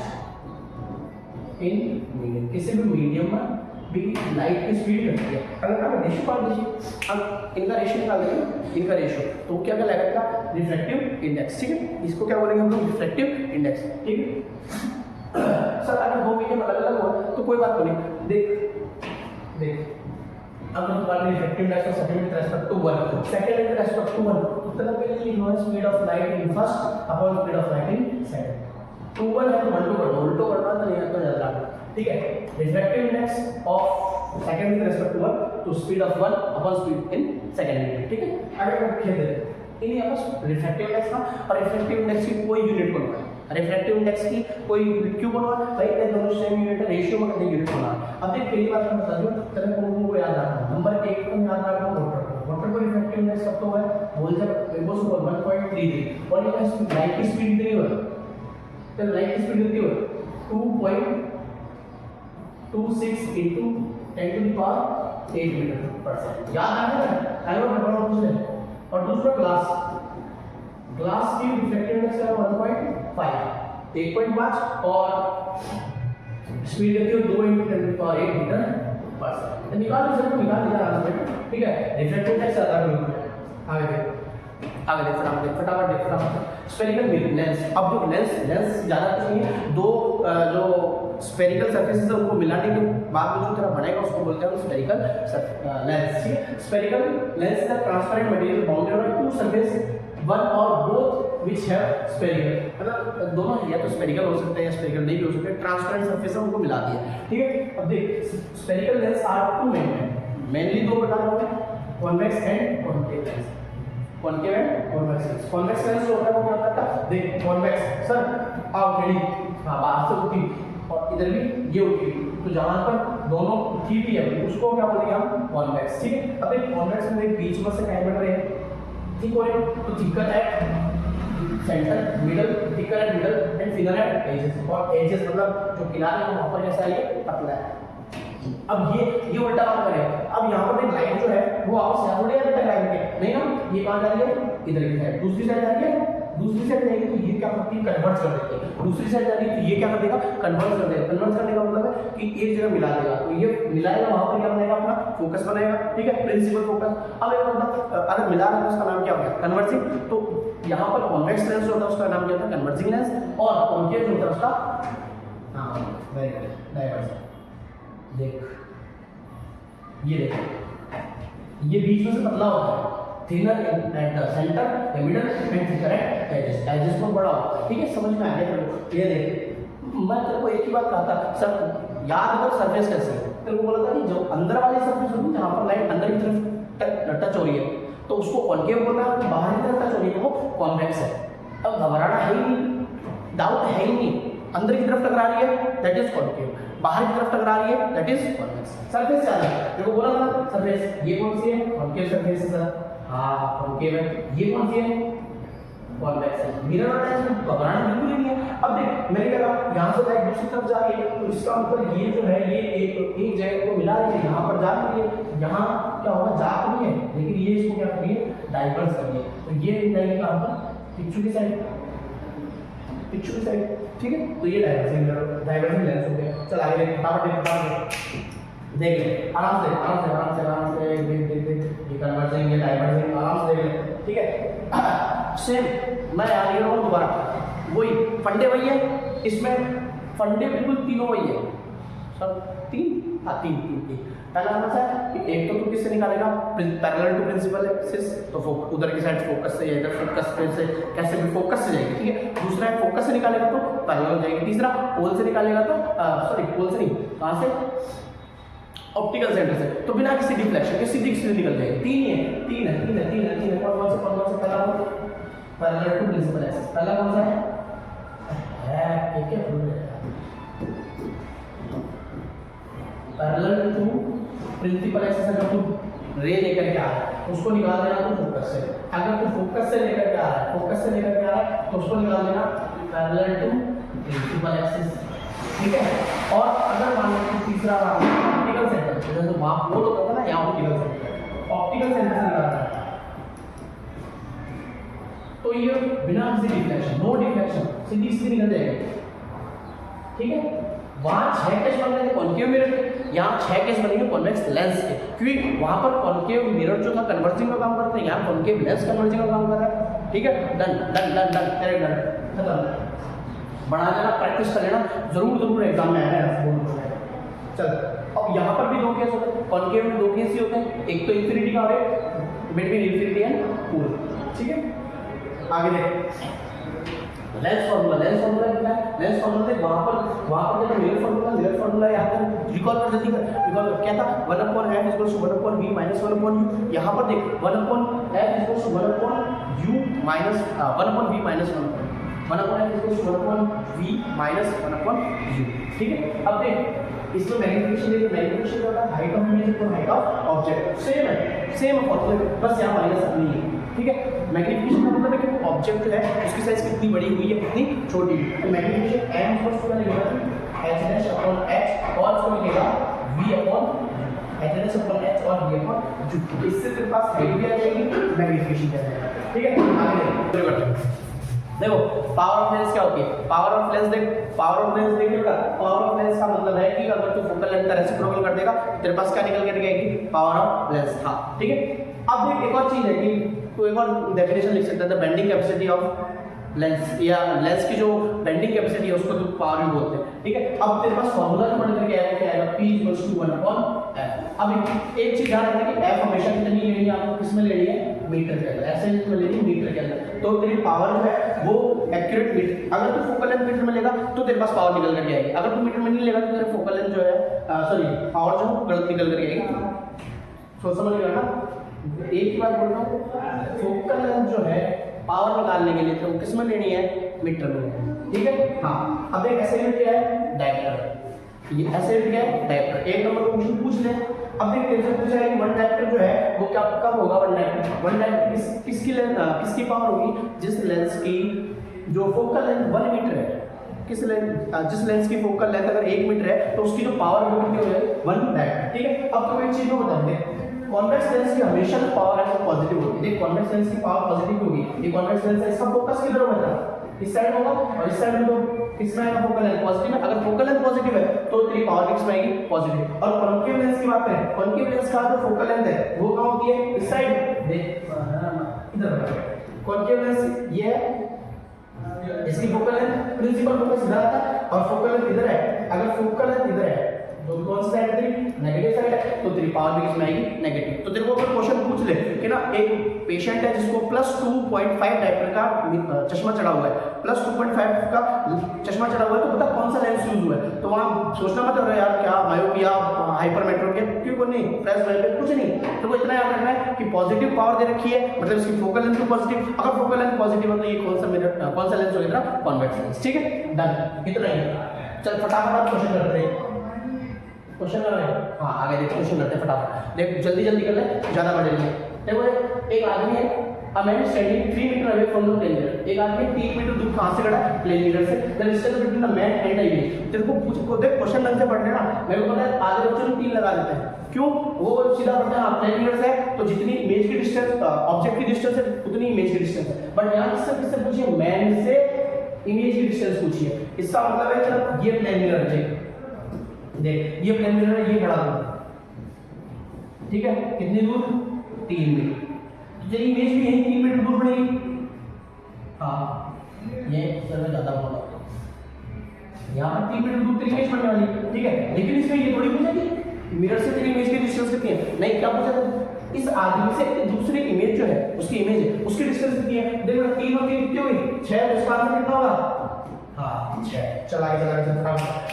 in medium. किसी भी मीडियम में भी लाइट की स्पीड घटती है। अगर आप रेशियो काट दीजिए, अब इनका रेशियो निकाल देंगे, इनका रेशियो, तो क्या क्या लगेगा, रिफ्रैक्टिव इंडेक्स, ठीक है, इसको क्या बोलेंगे हम लोग, रिफ्रैक्टिव इंडेक्स, ठीक है। सर अगर दो मीडियम अलग अलग हो तो कोई बात नहीं, देख अब हम बात करें refractive index of second with respect to 1, second with respect to 1, तो पहले पहले लिख लो speed of light in first upon speed of light in second, 2 1 है तो 1 2 करना, उल्टो करना तो नहीं आता ज्यादा रखना, ठीक है। Refractive index of second with respect to 1 तो speed of 1 upon speed in second, ठीक है। आगे हम खेल देते इन यहाँ पर रिफ्रैक्टिव इंडेक्स का, और रिफ्रैक्टिव इंडेक्स की कोई यूनिट बनवाए, रिफ्रैक्टिव इंडेक्स की कोई यूनिट क्यों बनवाए भाई, ये दोनों सेम यूनिट है, रेशियो में कितने यूनिट बनवाए। अब देख पहली बात मैं बता दूं, तेरे को याद रखना, नंबर 1 को याद रखना, वाटर को रिफ्रैक्टिव इंडेक्स कब तो है, बोल जब इक्वल टू 1.33, और ये लाइट की स्पीड कितनी है, तो लाइट की स्पीड कितनी है 2.26 into 10 to the power 8 metre पर सेकंड, याद रखना, टाइमर पे पढ़ो मुझे। और दूसरा ग्लास की रिफ्रैक्टिव इंडेक्स है 1.5, 1.5 और स्पीड कितनी है 2 into 10 to the power 8 metre पर सेकंड, तो निकाल लिया आराम से, ठीक है। रिफ्रैक्टिव इंडेक्स आता है, आगे देख फटाफट स्फेरिकल लेंस। अब जो लेंस ज़्यादा कुछ नहीं है, दो जो स्फेरिकल सरफेसेस है उनको मिलाने के बाद में जो तरह बनेगा उसको बोलते हैं स्फेरिकल लेंस, ठीक है। Spherical lens is a transparent material bounded by two surface, one और बोथ विच हैव स्फेरिकल, मतलब दोनों या तो स्फेरिकल हो सकते हैं या स्फेरिकल नहीं भी हो सकते, ट्रांसपेरेंट सरफेस है उनको मिला दिया, ठीक है। अब देख spherical lens are two mainly दो प्रकार होते हैं, convex and concave lens, concave and convex lens. Convex lens जो होता है वो क्या होता है, देख कॉन्वेक्स सर आओ खड़ी, हाँ बाहर से उठी और इधर भी ये उठी, तो जहां पर दोनों उठी भी है उसको क्या बोलेंगे हम, कॉन्वेक्स, ठीक है। अब एक कॉन्वेक्स में बीच में से डायमीटर है, ठीक हो रहे तो thicker at centre, middle, thicker at middle and thinner at edges, और एजेस मतलब जो किनारे हैं वहां पर कैसा है, ये पतला है। अब ये उल्टा काम करेगा, अब यहाँ पर एक लाइट जो है वो आपस में थोड़ी ज्यादा टकराएंगे नहीं ना, ये कहाँ जा रही है, इधर की साइड, दूसरी साइड जा रही है, दूसरी साइड जाएगी तो ये क्या करती है, कन्वर्ट कर देती है, दूसरी साइड जा रही है तो ये क्या कर देगा, कन्वर्ट कर देगा। कन्वर्ट करने का मतलब है कि एक जगह मिला देगा, तो ये मिलाएगा वहां पर क्या बनेगा, अपना फोकस बनेगा, ठीक है, प्रिंसिपल फोकस। अब एक मतलब अगर मिला रहा है तो उसका नाम क्या हो गया, कन्वर्जिंग। तो यहाँ पर कॉन्वेक्स लेंस होता है उसका नाम क्या होता है, कन्वर्जिंग लेंस, और कॉन्केव जो होता है उसका डाइवर्जिंग। देख ये देखो, ये बीच में से पतला होता है, thinner at the centre, the middle and thicker at edges, edges में बड़ा होता है, ठीक है, समझ में आ गया तेरे? ये देख मैं तेरे को एक ही बात कहा था सर, याद कर सरफेस कैसे है, तेरे को बोला था कि जो अंदर वाली सरफेस होती है जहाँ पर लाइट अंदर की तरफ टच हो रही है तो उसको कॉन्केव बोलना है, और बाहर की तरफ टच हो रही है तो वो कॉन्वेक्स है। अब घबराना है ही नहीं, डाउट है ही नहीं, अंदर की तरफ टकरा रही है दैट इज कॉन्केव, बाहर की तरफ टकरा रही है दैट इज कॉन्वेक्स। सरफेस क्या है, देखो बोला था सरफेस, ये कौन सी है, कॉन्केव सरफेस है सर, हाँ कॉन्केव है। ये कौन सी है, कॉन्वेक्स है। मिरर और लेंस में घबराना बिल्कुल ही नहीं है। अब देख मैंने कहा यहाँ से लाइट दूसरी तरफ जा रही है तो इसका मतलब ये जो है ये एक जगह को मिला रही है, यहाँ पर जा रही है, यहाँ क्या होगा, जा रही है, लेकिन ये इसको क्या करिए, डाइवर्स करिए, तो ये जाएगी कहाँ पर, पिक्चू की साइड, पिक्चू की साइड, ठीक है। तो ये डाइवर्सिंग लेंस हो गया। चल आगे देख, फटाफट देख ले, आराम से देख, ये कन्वर्जिंग, ये डाइवर्सिंग, आराम से देख ले, ठीक है। सेम मैं आ रही हूँ दोबारा, वही फंडे वही है, इसमें फंडे बिल्कुल तीनों वही है सब, तीन, हाँ तीन। पहला कौन सा है कि एक तो तू किससे निकालेगा, पैरेलल टू प्रिंसिपल एक्सिस, तो उधर की साइड फोकस से, इधर फोकस से, कैसे भी फोकस से जाएगी, ठीक है। दूसरा है फोकस से निकालेगा तो पैरेलल हो जाएगी। तीसरा पोल से निकालेगा तो सॉरी पोल से नहीं, कहाँ से, ऑप्टिकल सेंटर से, तो बिना किसी डिफ्लेक्शन के सीधी निकल जाएगी। तीन है। कौन सा पहला पैरेलल टू प्रिंसिपल एक्सिस, पहला कौन सा है पैरेलल टू प्रिंसिपल एक्सिस। अगर तू रे लेकर के आ रहा है उसको निकाल देना तो फोकस से, अगर तू फोकस से लेकर के आ रहा है तो उसको निकाल देना पैरेलल टू प्रिंसिपल एक्सिस, ठीक है। और अगर मान लो तीसरा ऑप्टिकल सेंटर, जैसे वहां पोल होता था ना, यहाँ ऑप्टिकल सेंटर से निकालना है तो ये बिना किसी डिफ्लेक्शन, नो डिफ्लेक्शन, सीधी निकल जाएगी, ठीक है। वहाँ 6 केस बन रहे थे कॉन्केव मिरर के, यहाँ 6 केस बनेंगे कॉन्वेक्स लेंस के, क्योंकि वहाँ पर कॉन्केव मिरर जो था कन्वर्जिंग का काम करते हैं, यहाँ कॉन्केव लेंस कन्वर्जिंग का काम कर रहा है। ठीक है, done done done done, correct, done, खत्म। बना लेना, प्रैक्टिस कर लेना, जरूर एग्जाम में आएगा। चल, अब यहाँ पर भी 2 केस होते हैं, कॉन्केव में 2 केस ही होते हैं, एक तो इंफिनिटी का और एक बिटवीन इंफिनिटी एंड पूल। ठीक है, आगे देख लेंस फार्मूला कितना है, लेंस फार्मूला देख वहाँ पर देखो मिरर फार्मूला याद कर, रिकॉल कर जल्दी कर, रिकॉल क्या था 1/f = 1/v - 1/u। यहाँ पर देख 1/f = 1/u minus 1/v - 1/f = 1/v - 1/u। ठीक है, अब देख इसमें मैग्नीफिकेशन देखो, मैग्नीफिकेशन क्या होता है, हाइट ऑफ इमेज और height of object same formula, बस यहाँ माइनस नहीं है। ठीक है, मैग्नीफिकेशन का मतलब है कि ऑब्जेक्ट जो है उसकी साइज कितनी बड़ी हुई है कितनी छोटी हुई है। तो magnification m = h upon h और इसको मिलेगा v upon h upon h और v अपॉन u। इससे तेरे पास हाइट भी आ जाएगी, मैग्नीफिकेशन क्या है। ठीक है, आगे करते हैं। देखो पावर ऑफ लेंस क्या होती है, पावर ऑफ लेंस देख, पावर ऑफ लेंस देखिएगा, पावर ऑफ लेंस का मतलब है कि अगर तू फोकल लेंथ का रेसिप्रोकल कर देगा तेरे पास क्या निकल के आएगी, पावर ऑफ लेंस। हाँ ठीक है, अब देख एक और चीज है कि तू एक और डेफिनेशन लिख सकता है, the bending capacity of lens, या लेंस की जो बेंडिंग कैपेसिटी है उसको तू पावर भी बोलते हैं। ठीक है, अब तेरे पास फार्मूला पढ़ करके आएगा क्या आएगा, P = 1/f। अब एक चीज ध्यान रखना कि f हमेशा कितनी लेनी है, आपको किसमें लेनी है, मीटर के अंदर, ऐसे में लेनी है मीटर के अंदर। तो तेरी पावर जो है वो एक्यूरेट मीटर, अगर तू फोकल लेंथ मीटर में लेगा तो तेरे पास पावर निकल करके आएगी, अगर तू मीटर में नहीं लेगा तो तेरे फोकल लेंथ जो है सॉरी पावर जो गलत निकल करके आएगी। सोच समझ गया ना, एक ही बात बोल रहा हूँ, फोकल लेंथ जो है पावर निकालने के लिए तो किस में लेनी है, मीटर में। ठीक है, हाँ अब एक ऐसे क्या है, डायप्टर, ये ऐसे क्या है, डायप्टर। एक नंबर क्वेश्चन पूछ ले, अब देख तेरे से पूछा है कि वन डायप्टर जो है वो क्या कब होगा, वन डायप्टर किसकी पावर होगी, जिस लेंस की जो फोकल लेंथ 1 मीटर है, जिस लेंस की फोकल लेंथ अगर 1 मीटर है तो उसकी जो पावर वो कितनी हो जाएगी, 1 डायप्टर। ठीक है, अब तो एक चीज को बता दे, कॉन्वेक्स लेंस की हमेशा जो पावर है वो पॉजिटिव होगी। देख कॉन्वेक्स लेंस की पावर पॉजिटिव होगी, ये कॉन्वेक्स लेंस है, इसका फोकस किधर होगा, इस साइड होगा, और इस साइड में तो किसमें आएगा, फोकल लेंथ पॉजिटिव है। अगर फोकल लेंथ पॉजिटिव है तो तेरी पावर किसमें आएगी, पॉजिटिव। और कॉन्केव लेंस की बात करें, कॉन्केव लेंस का जो फोकल लेंथ है वो कहां होती है, इस साइड, देख इधर कॉन्केव लेंस ये है, इसकी फोकल लेंथ प्रिंसिपल फोकस इधर आता है और फोकल लेंथ इधर है। अगर फोकल लेंथ इधर है तो कौन सी साइड तेरी, नेगेटिव साइड है, तो तेरी पावर भी किसमें आएगी, नेगेटिव। तो तेरे को अगर क्वेश्चन पूछ ले कि ना एक पेशेंट है जिसको +2.5 डायप्टर का चश्मा चढ़ा हुआ है, +2.5 का चश्मा चढ़ा हुआ है, तो बता कौन सा लेंस यूज हुआ है। तो वहाँ सोचना मत रहा यार क्या मायोपिया, हाइपरमेट्रोपिया, क्यों नहीं, फ्रेश कुछ नहीं। तो इतना याद रखना है कि पॉजिटिव पावर दे रखी है, मतलब इसकी फोकल लेंथ पॉजिटिव, अगर फोकल लेंथ पॉजिटिव है तो ये कौन सा लेंस होगा, कॉन्वेक्स लेंस। ठीक है, डन, इतना ही। चल फटाफट क्वेश्चन करते हैं, क्वेश्चन कर रहे हैं, हाँ आगे देख क्वेश्चन करते हैं फटाफट, देख जल्दी कर ले, ज्यादा बढ़े नहीं। देखो एक आदमी है, a man standing 3 metre away from the plane mirror, एक आदमी 3 मीटर दूर कहां से खड़ा है, प्लेन मिरर से। The distance between the man and the image, तेरे को पूछ को देख क्वेश्चन ढंग से पढ़ लेना, मेरे को पता है आधे बच्चों ने 3 लगा देते हैं, क्यों, वो सीधा पढ़ते हैं प्लेन मिरर से तो जितनी इमेज की डिस्टेंस, ऑब्जेक्ट की डिस्टेंस है उतनी इमेज की डिस्टेंस है। बट यहां किससे पूछिए, मैन से इमेज की डिस्टेंस पूछिए, इसका मतलब है कि ये प्लेन मिरर है, देख ये प्लेन मिरर है, ये बड़ा दूर, ठीक है, कितनी दूर, 3 मीटर, तो तेरी इमेज भी यही 3 मीटर दूर पड़ेगी। हाँ ये सर में ज्यादा होगा, यहाँ पर 3 मीटर दूर तेरी इमेज पड़ने वाली, ठीक है, लेकिन इसमें ये थोड़ी पूछा कि मिरर से तेरी इमेज की डिस्टेंस कितनी है, नहीं, क्या पूछा था, इस आदमी से दूसरी इमेज जो है उसकी इमेज है उसकी डिस्टेंस कितनी है, देखो 3 और 3 कितनी हुई, 6, उसका आंसर कितना होगा, हाँ 6। चला के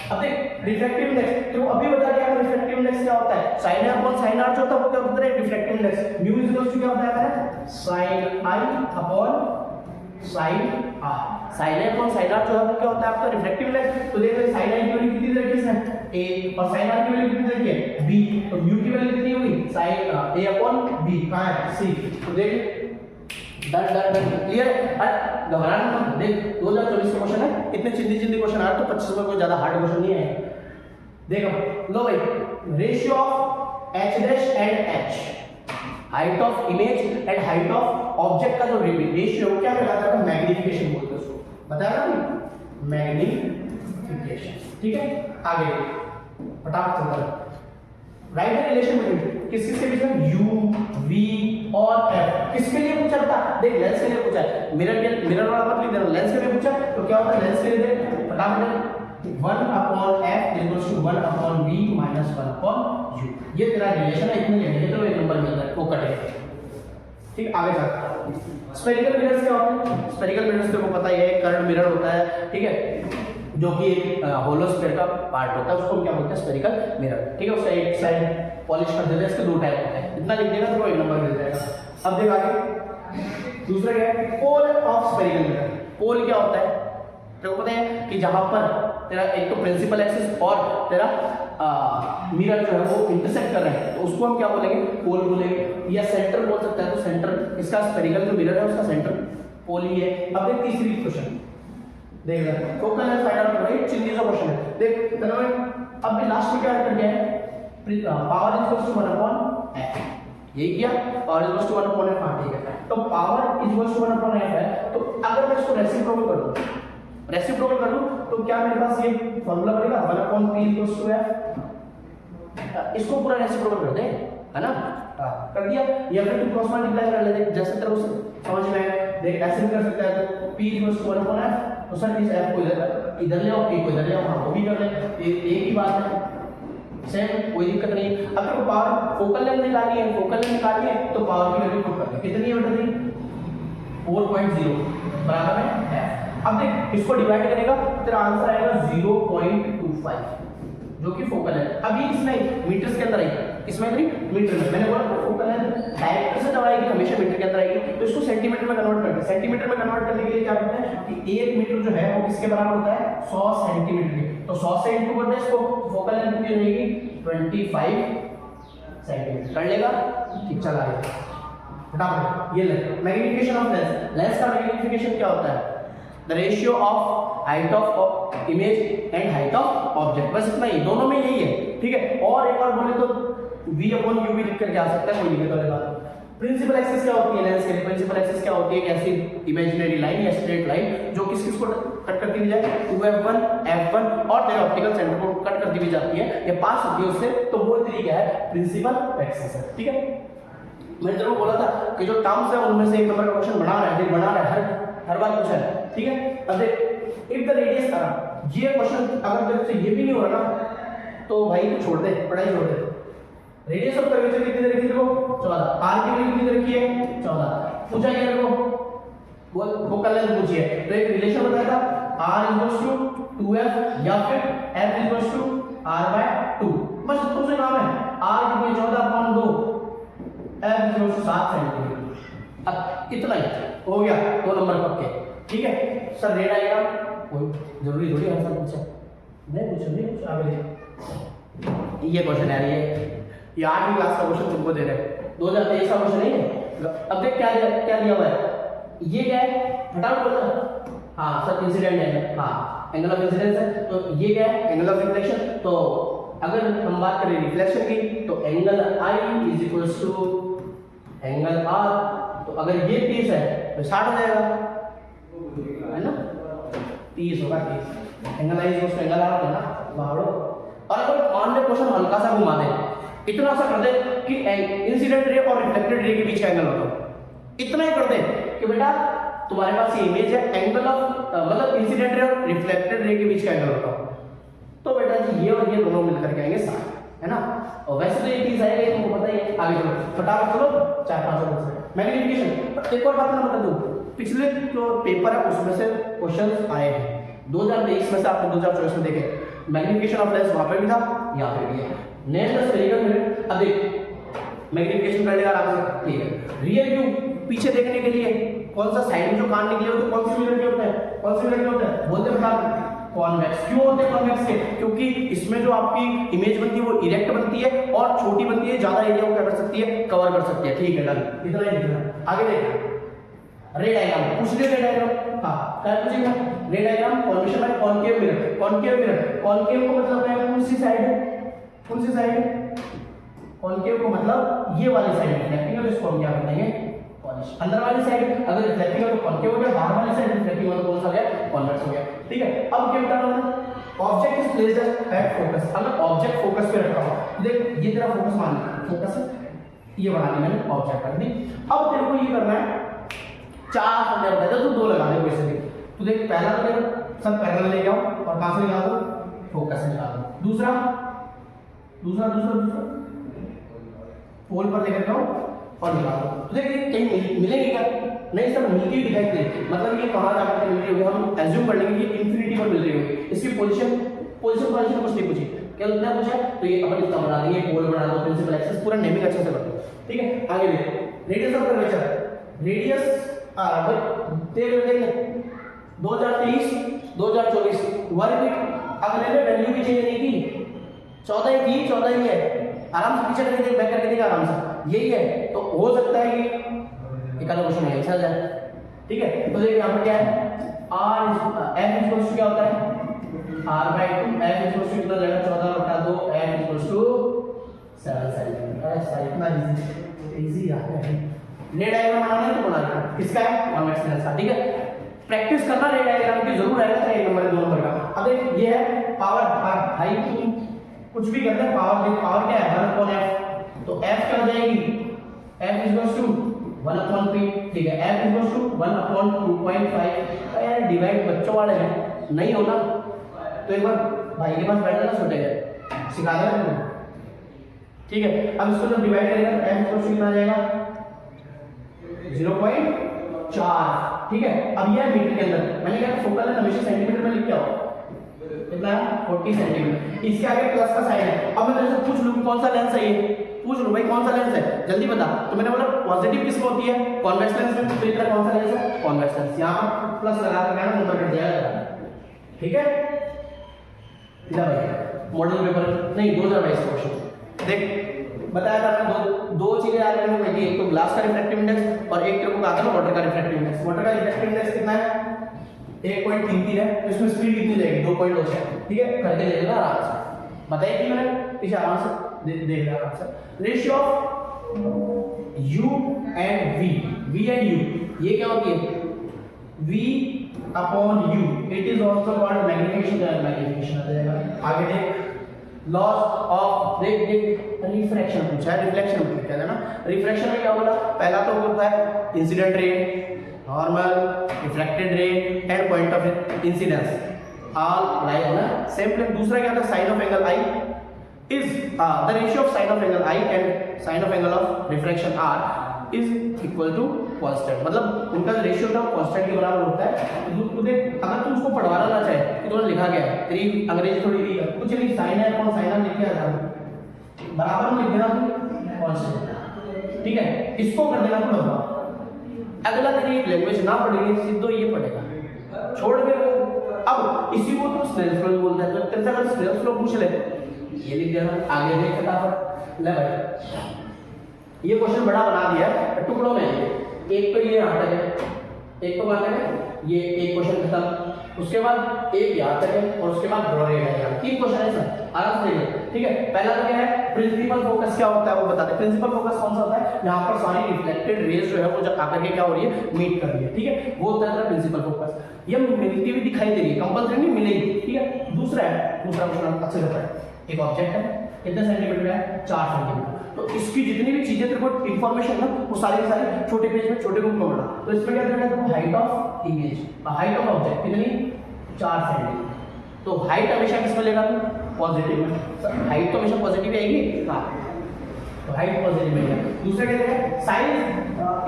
अब देख रिफ्रैक्टिव इंडेक्स, तो अभी बता दिया रिफ्रैक्टिव इंडेक्स क्या होता है, sin r अपॉन sin r जो होता है वो क्या होता है, refractive index. Mu equals to क्या होता है, sin i अपॉन sin r, sin i अपॉन sin r जो है वो क्या होता है आपका रिफ्रैक्टिव इंडेक्स। तो देख sin i की वैल्यू कितनी दे रखी है, a, और sin r की वैल्यू कितनी दे रखी है, b, तो म्यू की वैल्यू कितनी हुई, sin a अपॉन b, कहां है, c। तो देख डन क्लियर, घबराना मत, देख 2024 का क्वेश्चन है, इतने चिंदी क्वेश्चन आ रहे तो 25 में कोई ज्यादा हार्ड क्वेश्चन नहीं है। देखो लो भाई, ratio of h dash and h, height of image and height of object का जो रेशियो क्या कहलाता है, मैग्नीफिकेशन बोलते हैं उसको, बताया ना, मैग्नीफिकेशन। मैग्नीफिकेशन। ठीक है, आगे फटाफट चलता है। राइट द रिलेशन बिटवीन किस किस के बीच में u v और f। किसके लिए पूछा था? देख लेंस के लिए पूछा है, मिरर वाला मत लिख देना, लेंस के लिए पूछा है। तो क्या होता है लेंस के लिए? देख फटाफट 1/f equals to 1/v minus 1/u। ये तेरा रिलेशन है, इतने लेने तो एक नंबर मिल रहा है, वो कटेगा। ठीक, आगे चल। स्फेरिकल मिरर्स क्या होते हैं? स्फेरिकल मिरर्स को पता ही है, कर्व्ड मिरर होता है, ठीक है, जो कि एक होलो स्फीयर का पार्ट होता है, उसको क्या बोलते हैं? Spherical mirror. ठीक है, उसका एक साइड पॉलिश कर देते हैं, इसके दो टाइप होते हैं। इतना लिख देगा तो एक नंबर मिल जाएगा। अब देख आगे दूसरा क्या है? Pole of spherical mirror. Pole क्या होता है? तेरे को पता है कि जहां पर तेरा एक तो प्रिंसिपल एक्सिस और तेरा मिरर जो है वो इंटरसेक्ट कर रहे हैं, तो उसको हम क्या बोलेंगे? पोल बोलेंगे, या सेंटर बोल सकते हैं। तो सेंटर इसका स्फेरिकल जो मिरर है उसका सेंटर पोल ही है। अब देख तीसरी क्वेश्चन, देख रहे फोकल लेंथ फाइंड आउट करो, चिल्ली का क्वेश्चन है। देख तनवीर अब भी लास्ट में क्या कर दिया है? Power is equal to 1/f। यही किया, power is equal to 1/f। हां ठीक है, तो power is equal to 1/f है। तो अगर मैं इसको रेसिप्रोकल कर दूं, रेसिप्रोकल कर दूं तो क्या मेरे पास ये फार्मूला बनेगा 1/p इक्वल टू f। इसको पूरा रेसिप्रोकल कर दे, है ना? कर दिया, या फिर तू क्रॉस मल्टीप्लाई कर ले, देख जैसे तेरे को समझ में आए। देख ऐसे भी कर सकता है, तो p इक्वल टू 1/f, तो सर इस f को इधर ले आओ, p को इधर ले आओ, हां वो भी कर ले, एक ही बात है, सेम, कोई दिक्कत नहीं। अगर को पावर फोकल लेंथ निकालनी है, फोकल लेंथ निकालनी है तो पावर की वैल्यू पुट कर दे, कितनी है बेटा? 4.0 बराबर है f। अब देख इसको डिवाइड करेगा, तेरा आंसर आएगा 0.25, जो कि फोकल है। अभी इसमें मीटर्स के अंदर आएगी, इसमें नहीं मीटर में। मैंने बोला फोकल है डायरेक्ट से जब आएगी हमेशा मीटर के अंदर आएगी, तो इसको सेंटीमीटर में कन्वर्ट करते हैं। सेंटीमीटर में कन्वर्ट करने के लिए क्या करते हैं कि 1 मीटर जो है वो किसके बराबर होता है? 100 सेंटीमीटर के। तो 100 से इंटू कर दे इसको, फोकल लेंथ कितनी रहेगी? 25 सेंटीमीटर। कर लेगा? ठीक, चला आएगा फटाफट। ये ले मैग्नीफिकेशन ऑफ लेंस। लेंस का मैग्नीफिकेशन क्या होता है? The ratio of height of image and height of object, बस इतना ही, दोनों में यही है। ठीक है, और एक बार बोले तो v/u भी लिख करके आ सकता है, कोई दिक्कत वाली बात। प्रिंसिपल एक्सिस क्या होती है लेंस के लिए? प्रिंसिपल एक्सिस क्या होती है? एक ऐसी इमेजिनरी लाइन या स्ट्रेट लाइन जो किस किस को कट करती हुई जाए? 2f1 f1 और तेरे ऑप्टिकल सेंटर को कट करती हुई जाती है या पास होती है उससे, तो वो तरीका है प्रिंसिपल एक्सिस है। ठीक है, मैंने तेरे को बोला था कि जो टर्म्स है उनमें से एक नंबर का क्वेश्चन बना रहा है, हर बार पूछा है। ठीक है, अब देख इफ द रेडियस था, ये क्वेश्चन अगर तेरे से ये भी नहीं हो रहा ना तो भाई तू छोड़ दे, पढ़ाई छोड़ दे। रेडियस ऑफ कर्वेचर कितनी रखी तेरे को? 14। आर की वैल्यू कितनी रखी है? 14। पूछा क्या तेरे को? फोकल लेंथ पूछी है, तो एक रिलेशन बताया था r इक्वल्स टू 2f या फिर f इक्वल्स टू r/2। बस इतना से काम है, r की value 14/2, f equals to 7 centimetre. अब इतना ही हो गया, 2 नंबर पक्के। ठीक है सर, रेड आएगा, कोई जरूरी थोड़ी आंसर पूछा, नहीं पूछा आगे। ये क्वेश्चन है, ये 8वीं क्लास का क्वेश्चन तुमको दे रहे हैं, 2023 का क्वेश्चन नहीं है। अब देख क्या दिया हुआ है, ये क्या है? फटाफट बोलना। हाँ सर, इंसिडेंट एंगल, हाँ एंगल ऑफ इंसिडेंस है, तो ये क्या है? Angle of reflection. तो अगर हम बात करें रिफ्लेक्शन की, तो angle I is equals to angle R. तो अगर ये 30 है तो 60 हो जाएगा, है ना? 30 होगा, 30 angle I is equals to angle R होता है ना, बाहर। और अगर मान ले क्वेश्चन हल्का सा घुमा दे, इतना सा कर दे कि इंसिडेंट रे और रिफ्लेक्टेड रे के बीच का एंगल होता, इतना ही कर दे कि बेटा तुम्हारे पास ये इमेज है, एंगल ऑफ मतलब इंसिडेंट रे और रिफ्लेक्टेड रे के बीच का एंगल होता, तो बेटा जी ये और ये दोनों मिलकर के आएंगे 60, है ना? और वैसे तो ये 30 आएगा, तुमको पता ही है। आगे चलो फटाफट चलो, 4-5 क्वेश्चन मैग्नीफिकेशन। एक और बात मैं बता दूं, पिछले जो पेपर है उसमें से क्वेश्चन आए हैं 2023 में से, आपने 2024 में देखे मैग्नीफिकेशन ऑफ लेंस, वहां पे भी था, यहाँ पे भी है। Next spherical mirror. अब देख मैग्नीफिकेशन कर लेगा आराम से, ठीक है। रियर व्यू पीछे देखने के लिए कौन सा साइड में जो कान निकले होते हैं कौन सी मिरर के होते हैं? कौन सी मिरर के होते हैं? बोलते हैं कॉन्वेक्स। क्यों होते हैं कॉन्वेक्स के? क्योंकि इसमें जो आपकी इमेज बनती है वो इरेक्ट बनती है और छोटी बनती है, ज्यादा एरिया को क्या कर सकती है? कवर कर सकती है। ठीक है, डन, इतना ही लिखना। आगे देख रे डायग्राम, पूछ ले रे डायग्राम। हाँ क्या पूछेगा? रे diagram formation by concave mirror. Concave mirror, concave को मतलब है कौन सी साइड है? कौन सी साइड है? कॉनकेव को मतलब ये वाली साइड है, इसको हम क्या कर देंगे? अंदर वाली साइड अगर रिफ्लेक्टिंग है तो कॉन्केव हो गया, बाहर वाली साइड रिफ्लेक्टिंग हो तो कौन सा हो गया, कॉन्वेक्स हो गया। ठीक है, अब क्या बता रहा हूं, object is placed at focus. अगर ऑब्जेक्ट फोकस पे रखा हो, देख ये तेरा फोकस मान फोकस है, ये बना दी मैंने ऑब्जेक्ट रख दी। अब तेरे को ये करना है, चार फंडे होता है तो दो लगा दे वैसे देख। तो देख पहला तो देख सब पैरेलल ले जाओ और कहां से निकाल दो, फोकस से निकाल दो। दूसरा दूसरा दूसरा दूसरा पोल पर लेकर जाओ और निकाल दो। तो देख ये कहीं मिलेंगे क्या, नहीं सब मिलती हुई दिखाई दे, मतलब ये कहां जाकर मिल रही होगी, हम एज्यूम कर लेंगे कि इंफिनिटी पर मिल रही होगी। इसकी पोजीशन पोजीशन कुछ नहीं पूछी, क्या लिखना पूछा तो ये अपन इसका बना देंगे, पोल बना दो, प्रिंसिपल एक्सिस पूरा नेमिंग अच्छे से कर दो। ठीक है, आगे देखो रेडियस ऑफ कर्वेचर, रेडियस देख 2023 2024 वर्ग अगले में वैल्यू भी चेंज नहीं की, 14 ही थी 14 ही है, आराम से पीछे करके देख, बैक करके देख आराम से, यही है। तो हो सकता है कि एक आधा क्वेश्चन ऐसा आ जाए। ठीक है, तो देखिए यहाँ पर क्या है, r f इक्वल्स टू क्या होता है r/2, f इक्वल्स टू कितना जाएगा 14/2, f इक्वल्स टू 7 सेंटीमीटर। ऐसा इतना इजी आता है। रे डायग्राम बनाना है तो बना लेना, किसका है, कॉन्वेक्स लेंस का। ठीक है, प्रैक्टिस करना रे डायग्राम की, जरूर आएगा चाहे 1 नंबर 2 नंबर का। अब देख ये है पावर, हाई कुछ भी करते हैं, पावर क्या है 1/f, तो f क्या हो जाएगी, f इक्वल्स टू 1/p। ठीक है, f इक्वल्स टू 1/2.5। यार डिवाइड बच्चों वाले हैं, नहीं होना तो एक बार भाई के पास बैठ जाना, छोटे गए सिखा देना। ठीक है, अब इसको जब डिवाइड करेगा तो f इक्वल्स टू कितना आ जाएगा 0.4। ठीक है, अब यह मीटर के अंदर, मैंने कहा फोकल लेंथ हमेशा सेंटीमीटर में लिख के आओ, कितना है 40 सेंटीमीटर। इसके आगे प्लस का साइन है। अब मैं तेरे से पूछ लूं कौन सा लेंस है, ये पूछ लूं भाई कौन सा लेंस है, जल्दी बता। तो मैंने बोला पॉजिटिव किसमें होती है, कॉन्वेक्स लेंस में। तो इधर कौन सा लेंस है, कॉन्वेक्स लेंस। यहां पर प्लस लगा कर मैंने नंबर कट दिया। ठीक है, इधर भाई मॉडल पेपर नहीं 2022 क्वेश्चन देख बताया था मैंने, दो चीजें याद रखनी पड़ेगी, एक तो ग्लास का रिफ्रैक्टिव इंडेक्स और एक तेरे को कहा था वाटर का रिफ्रैक्टिव इंडेक्स। वाटर का रिफ्रैक्टिव इंडेक्स कितना है 1.33 है, तो इसमें स्पीड कितनी जाएगी 2.06। ठीक है, करके दे देना आराम से, बताइए कि मैंने पीछे आराम से देख रहा आराम से। Ratio of u and v and u, ये क्या होती है v/u, it is also called magnification आ जाएगा। आगे देख लॉस ऑफ देख रिफ्रैक्शन पूछा है, रिफ्लेक्शन पूछा है ना। रिफ्रैक्शन में क्या बोला, पहला तो होता है incident ray, normal, reflected ray and point of incidence all lie on a same plane. दूसरा क्या होता है sine of angle I is the ratio of sine of angle I and sine of angle of refraction R is equal to constant, मतलब उनका जो ratio था constant के बराबर होता है। तो देख अगर तू उसको पढ़वाना ना चाहे कि तूने लिखा गया है, तेरी अंग्रेजी थोड़ी वीक है, कुछ नहीं साइन है कौन साइन लिख के आ जा बराबर में लिख देना तू कांस्टेंट। ठीक है, इसको कर देना तू लंबा। अगला तेरी लैंग्वेज ना पढ़ेगी सीधो ये पढ़ेगा, छोड़ के अब इसी को तो स्नेल्स लॉ बोलता है। तो तेरे से अगर स्नेल्स लॉ पूछ ले ये लिख देना, आगे देख फटाफट। ले भाई ये क्वेश्चन बड़ा बना दिया है टुकड़ों में, एक तो ये यहाँ तक है, एक तो बात है ये एक क्वेश्चन खत्म, उसके बाद एक यहाँ तक है और उसके बाद ड्रॉ रेखा है। 3 क्वेश्चन है सर, आराम से देखिए। ठीक है, पहला तो क्या है प्रिंसिपल फोकस क्या होता है वो बताते हैं। प्रिंसिपल फोकस कौन सा होता है, यहाँ पर सारी रिफ्लेक्टेड रेज जो है वो जब आकर के क्या हो रही है मीट कर रही है। ठीक है, वो होता है प्रिंसिपल फोकस, ये मिलती हुई दिखाई दे रही है, कंपल्सरी नहीं मिलेगी। ठीक है, दूसरा क्वेश्चन अच्छे से पढ़े, एक ऑब्जेक्ट है कितने सेंटीमीटर है 4 सेंटीमीटर, तो इसकी जितनी भी चीजें तेरे को इंफॉर्मेशन ना वो सारी की सारी छोटे पेज में छोटे रूप में बना। तो इसमें क्या देना है, height of image, height of object कितनी 4 सेंटीमीटर। तो हाइट हमेशा किस में लेगा तू पॉजिटिव में, हाइट तो हमेशा पॉजिटिव आएगी। हाँ, तो हाइट पॉजिटिव में। दूसरा क्या है size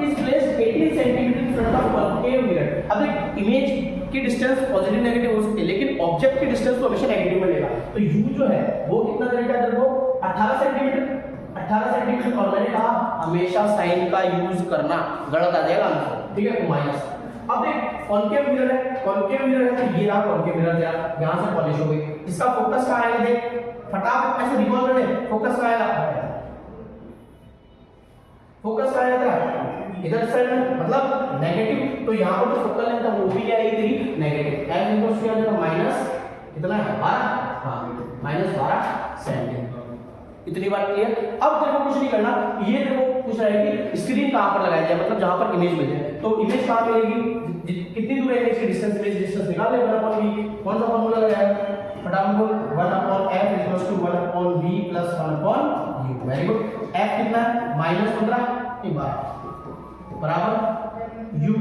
is placed 18 centimetre in front of concave mirror. अब एक इमेज की डिस्टेंस पॉजिटिव नेगेटिव हो सकती है, लेकिन ऑब्जेक्ट की डिस्टेंस तो हमेशा नेगेटिव में लेगा। तो u जो है वो कितना देगा तेरे को 18 सेंटीमीटर। 18 सेंटीमीटर और मैंने कहा हमेशा साइन का यूज करना, गलत आ जाएगा आंसर। ठीक है, माइनस। अब देख कॉन्केव मिरर है, कॉन्केव मिरर है तो ये रहा कॉन्केव मिरर, यहां से पॉलिश हो गई। इसका फोकस कहां आएगा, देख फटाफट ऐसे रिकॉल कर ले, फोकस कहां आएगा, फोकस कहां आएगा इधर साइड में, मतलब नेगेटिव। तो यहां पर जो फोकल लेंथ है वो भी क्या आएगी तेरी नेगेटिव। f इक्वल्स टू क्या माइनस कितना है 12, हां -12 सेंटीमीटर। इतनी बात क्लियर। अब तेरे को कुछ नहीं करना, ये तेरे को पूछ रहा है कि स्क्रीन कहाँ पर लगाया जाए, मतलब जहाँ पर इमेज मिल जाए। तो इमेज कहाँ मिलेगी, कितनी दूर है इमेज की डिस्टेंस, इमेज डिस्टेंस निकाल ले 1/v। कौन सा फॉर्मूला लगाया, फटाफट 1/f equals to 1/v plus 1/u। Very good. f कितना है -15 नहीं 12 बराबर u,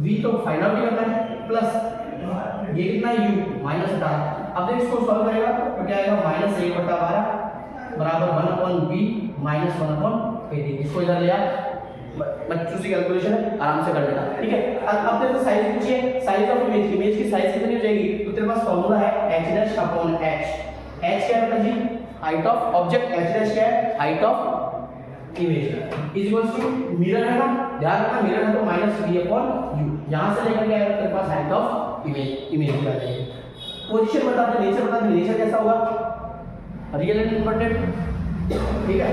v तो फाइंड आउट करना है, प्लस ये कितना है u -18। अब देख इसको सॉल्व करेगा तो क्या आएगा, -1/12 बराबर 1/v माइनस 1/18। इसको इधर ले आ, बच्चों से कैलकुलेशन है आराम से कर लेना, ठीक है। अब तेरे से साइज पूछिए, साइज ऑफ इमेज, इमेज की साइज कितनी हो जाएगी, तो तेरे पास फॉर्मूला है h dash upon h। h क्या है जी, height of object, h dash क्या है, height of image is equals to mirror है ना, ध्यान रखना मिरर है तो -v/u, यहां से लेकर के आएगा तेरे पास हाइट ऑफ इमेज, इमेज आ जाएगी। पोजीशन बता दे, नेचर बता दे, नेचर कैसा होगा, रियल एंड इन्वर्टेड, ठीक है।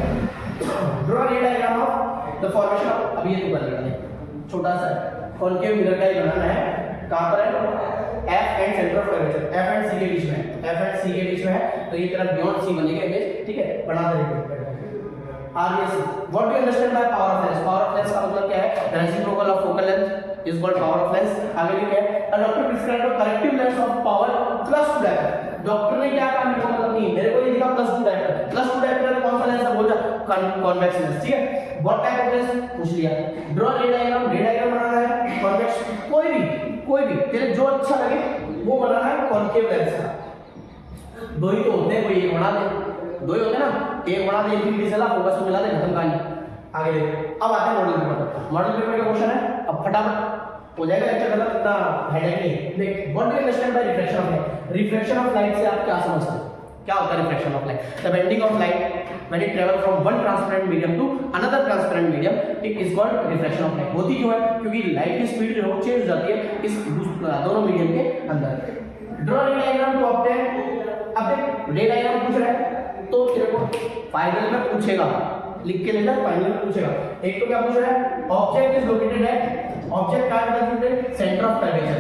ड्रॉ रे diagram of the formation of, अभी ये तो कर लेंगे छोटा सा कॉनकेव मिरर का ही बनाना है, कहां पर है, f and centre of curvature, f and c के बीच में है, f एंड c के बीच में है, तो ये तेरा बियॉन्ड c बनेगा इमेज, ठीक है। बना दे RBC। What do you understand by power of lens, power of lens का मतलब क्या है, the reciprocal of focal length is called power of lens. आगे लिखा है a doctor prescribe the corrective lens of power +2 dioptre. Doctor ने क्या कहा, मेरे को मतलब नहीं, मेरे को ये लिखा +2 डायप्टर, +2 डायप्टर कौन सा लेंस है, बोल जा कॉन्वेक्स लेंस, ठीक है। व्हाट टाइप ऑफ लेंस पूछ लिया। ड्रॉ रे डायग्राम, रे डायग्राम बनाना है कॉन्वेक्स, कोई भी तेरे जो अच्छा लगे वो बनाना है कॉनकेव लेंस का। दो ही तो होते हैं, कोई एक बना दे, दो ही होते हैं ना, एक बना दे, इंफिनिटी से ला फोकस में मिला दे, खत्म कहानी। आगे देखो, अब आते हैं मॉडल पेपर। मॉडल पेपर का क्वेश्चन है, अब फटाफट हो जाएगा लेक्चर खत्म, इतना हेडेक नहीं। देख what do you understand by reflection of light, reflection of light से आप क्या समझते हो, क्या होता है reflection of light, the bending of light when it travel from one transparent medium to another transparent medium, it is called reflection of light. होती क्यों है, क्योंकि लाइट की स्पीड जो है चेंज हो जाती है इस दोनों मीडियम के अंदर। ड्रॉ रे डायग्राम टू ऑब्टेन, अब देख रे डायग्राम पूछ रहा है तो तेरे को फाइनल में पूछेगा, लिख के लेना, फाइनल में पूछेगा। एक तो क्या पूछ रहा है, object is located at, object का मतलब सेंटर ऑफ कर्वेचर।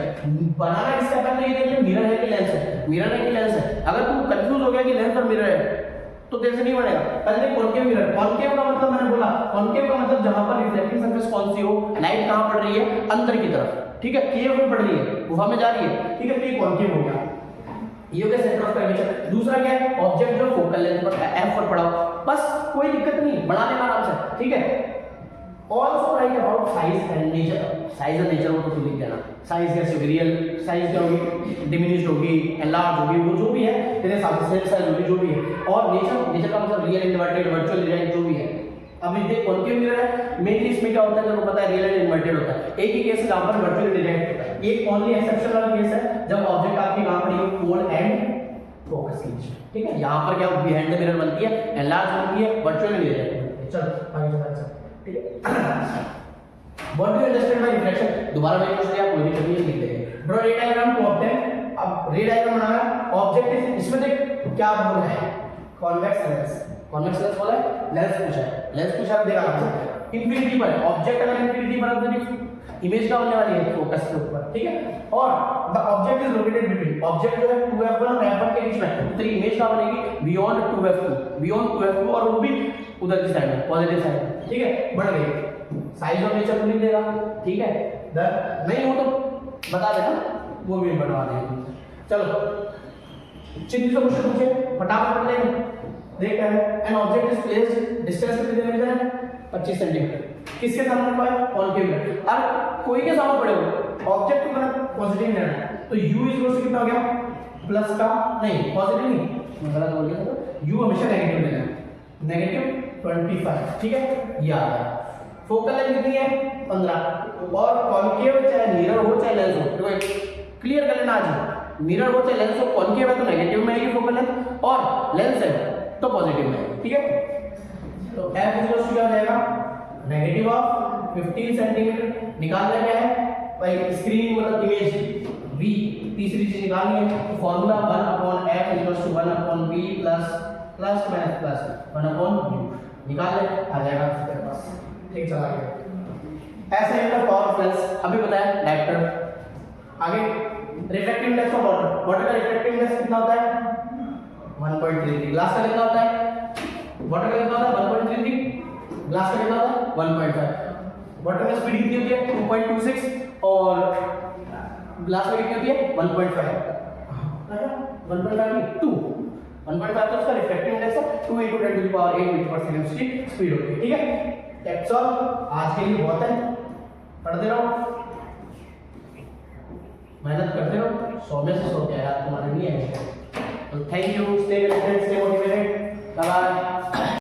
बनाना किसका पहले ये देखिए, मिरर है कि लेंस है, मिरर है कि लेंस है। अगर तू कंफ्यूज हो गया कि लेंस और मिरर है तो तेरे से नहीं बनेगा। पहले कॉनकेव मिरर, कॉनकेव का मतलब मैंने बोला, कॉनकेव का मतलब जहां पर रिफ्लेक्टिंग सरफेस कौन सी हो, लाइट कहां पड़ रही है, अंदर की तरफ, ठीक है, केव में पड़ रही है, गुफा में जा रही है, ठीक है, तो ये कॉनकेव हो गया, ये हो गया सेंटर ऑफ कर्वेचर। दूसरा क्या है, ऑब्जेक्ट जो फोकल लेंथ पर f पर पड़ा हो, बस कोई दिक्कत नहीं, बना लेना आराम से, ठीक है। Also right about size and nature, size and nature वो तो लिख देना, साइज कैसे होगी, रियल साइज क्या होगी, डिमिनिश्ड होगी, एनलार्ज होगी, वो जो भी है तेरे हिसाब से साइज होगी जो भी है। और नेचर, नेचर का मतलब रियल, इन्वर्टेड, वर्चुअल, रियल जो भी है। अब ये कॉनकेव मिरर है, मेनली इसमें क्या होता है, तेरे को पता है रियल एंड इन्वर्टेड होता है। एक ही केस है जहां पर वर्चुअल डायरेक्ट होता है, ये ओनली एक्सेप्शन वाला केस है जब ऑब्जेक्ट आपकी कहां पर है, पोल एंड फोकस के बीच, ठीक है। यहां पर क्या बिहाइंड द मिरर बनती है, एनलार्ज बनती है, वर्चुअल डायरेक्ट। चलो आगे चलते हैं, ठीक है। What do you understand by reflection, दोबारा मैंने पूछ लिया, कोई दिक्कत नहीं, लिख देंगे। ड्रॉ रे डायग्राम टू ऑब्टेन, अब रे डायग्राम बनाना, ऑब्जेक्ट इज, इसमें देख क्या बोला है, कॉन्वेक्स लेंस, कॉन्वेक्स लेंस बोला है, लेंस पूछा है, लेंस पूछा है, देखा आपसे इंफिनिटी पर है, ऑब्जेक्ट अगर इंफिनिटी पर है तो इमेज का बनने वाली है फोकस के ऊपर, ठीक है। और the object is located between, object जो है 2f1 और f1 के बीच में, तो तेरी इमेज का बनेगी बियॉन्ड 2f2, बियॉन्ड 2f2, और वो भी उधर की साइड में, पॉजिटिव साइड में, ठीक है, बढ़ गई। साइज ऑफ नेचर को लिख देगा, ठीक है, नहीं हो तो बता देना, वो भी बनवा देंगे। चलो चिन्ह से क्वेश्चन पूछे, फटाफट पढ़ लेंगे। देख है, an object is placed, distance कितने मीटर है, 25 सेंटीमीटर, किसके सामने पड़ा है, कॉनकेव मिरर। अब कोई के सामने पड़े हो, ऑब्जेक्ट को मैंने पॉजिटिव लेना है, तो u इज इक्वल टू कितना हो गया, प्लस का नहीं, पॉजिटिव नहीं, मैं गलत बोल गया था, u हमेशा नेगेटिव लेना है, नेगेटिव 25, ठीक है, ये आ गया। फोकल लेंथ कितनी है, 15, और कॉनकेव चाहे मिरर हो चाहे लेंस हो, देखो क्लियर कर लेना आज, मिरर हो चाहे लेंस हो, कॉनकेव है तो नेगेटिव में आएगी फोकल लेंथ, और लेंस है तो पॉजिटिव में, ठीक है। तो f इक्वल टू क्या हो जाएगा, नेगेटिव ऑफ 15 सेंटीमीटर, निकालना क्या है भाई, स्क्रीन मतलब इमेज v, तीसरी चीज निकालनी है, तो formula 1/f equals to 1/v plus plus minus plus 1/u, निकाल ले, आ जाएगा तेरे पास, ठीक, चला गया। ऐसा ही पावर ऑफ लेंस अभी बताया डायरेक्टर। आगे refractive index of water, water का रिफ्रैक्टिव इंडेक्स कितना होता है, 1.33, ग्लास का कितना होता है, वाटर का कितना होता है 1.33, ग्लास का कितना होता है 1.5। वाटर में स्पीड कितनी होती है 2.26 और ग्लास में कितनी होती है 1.5। 1.5 नहीं 2। 1.5 तो उसका रिफ्रैक्टिव इंडेक्स है, 2 × 10⁸ मीटर पर सेकंड उसकी स्पीड होती है। ठीक है, दैट्स ऑल, आज के लिए बहुत है। पढ़ते रहो, मेहनत करते रहो, 100 में से 100 क्या यार तुम्हारे नहीं आएंगे। तो thank you, stay connected, stay motivated, bye bye.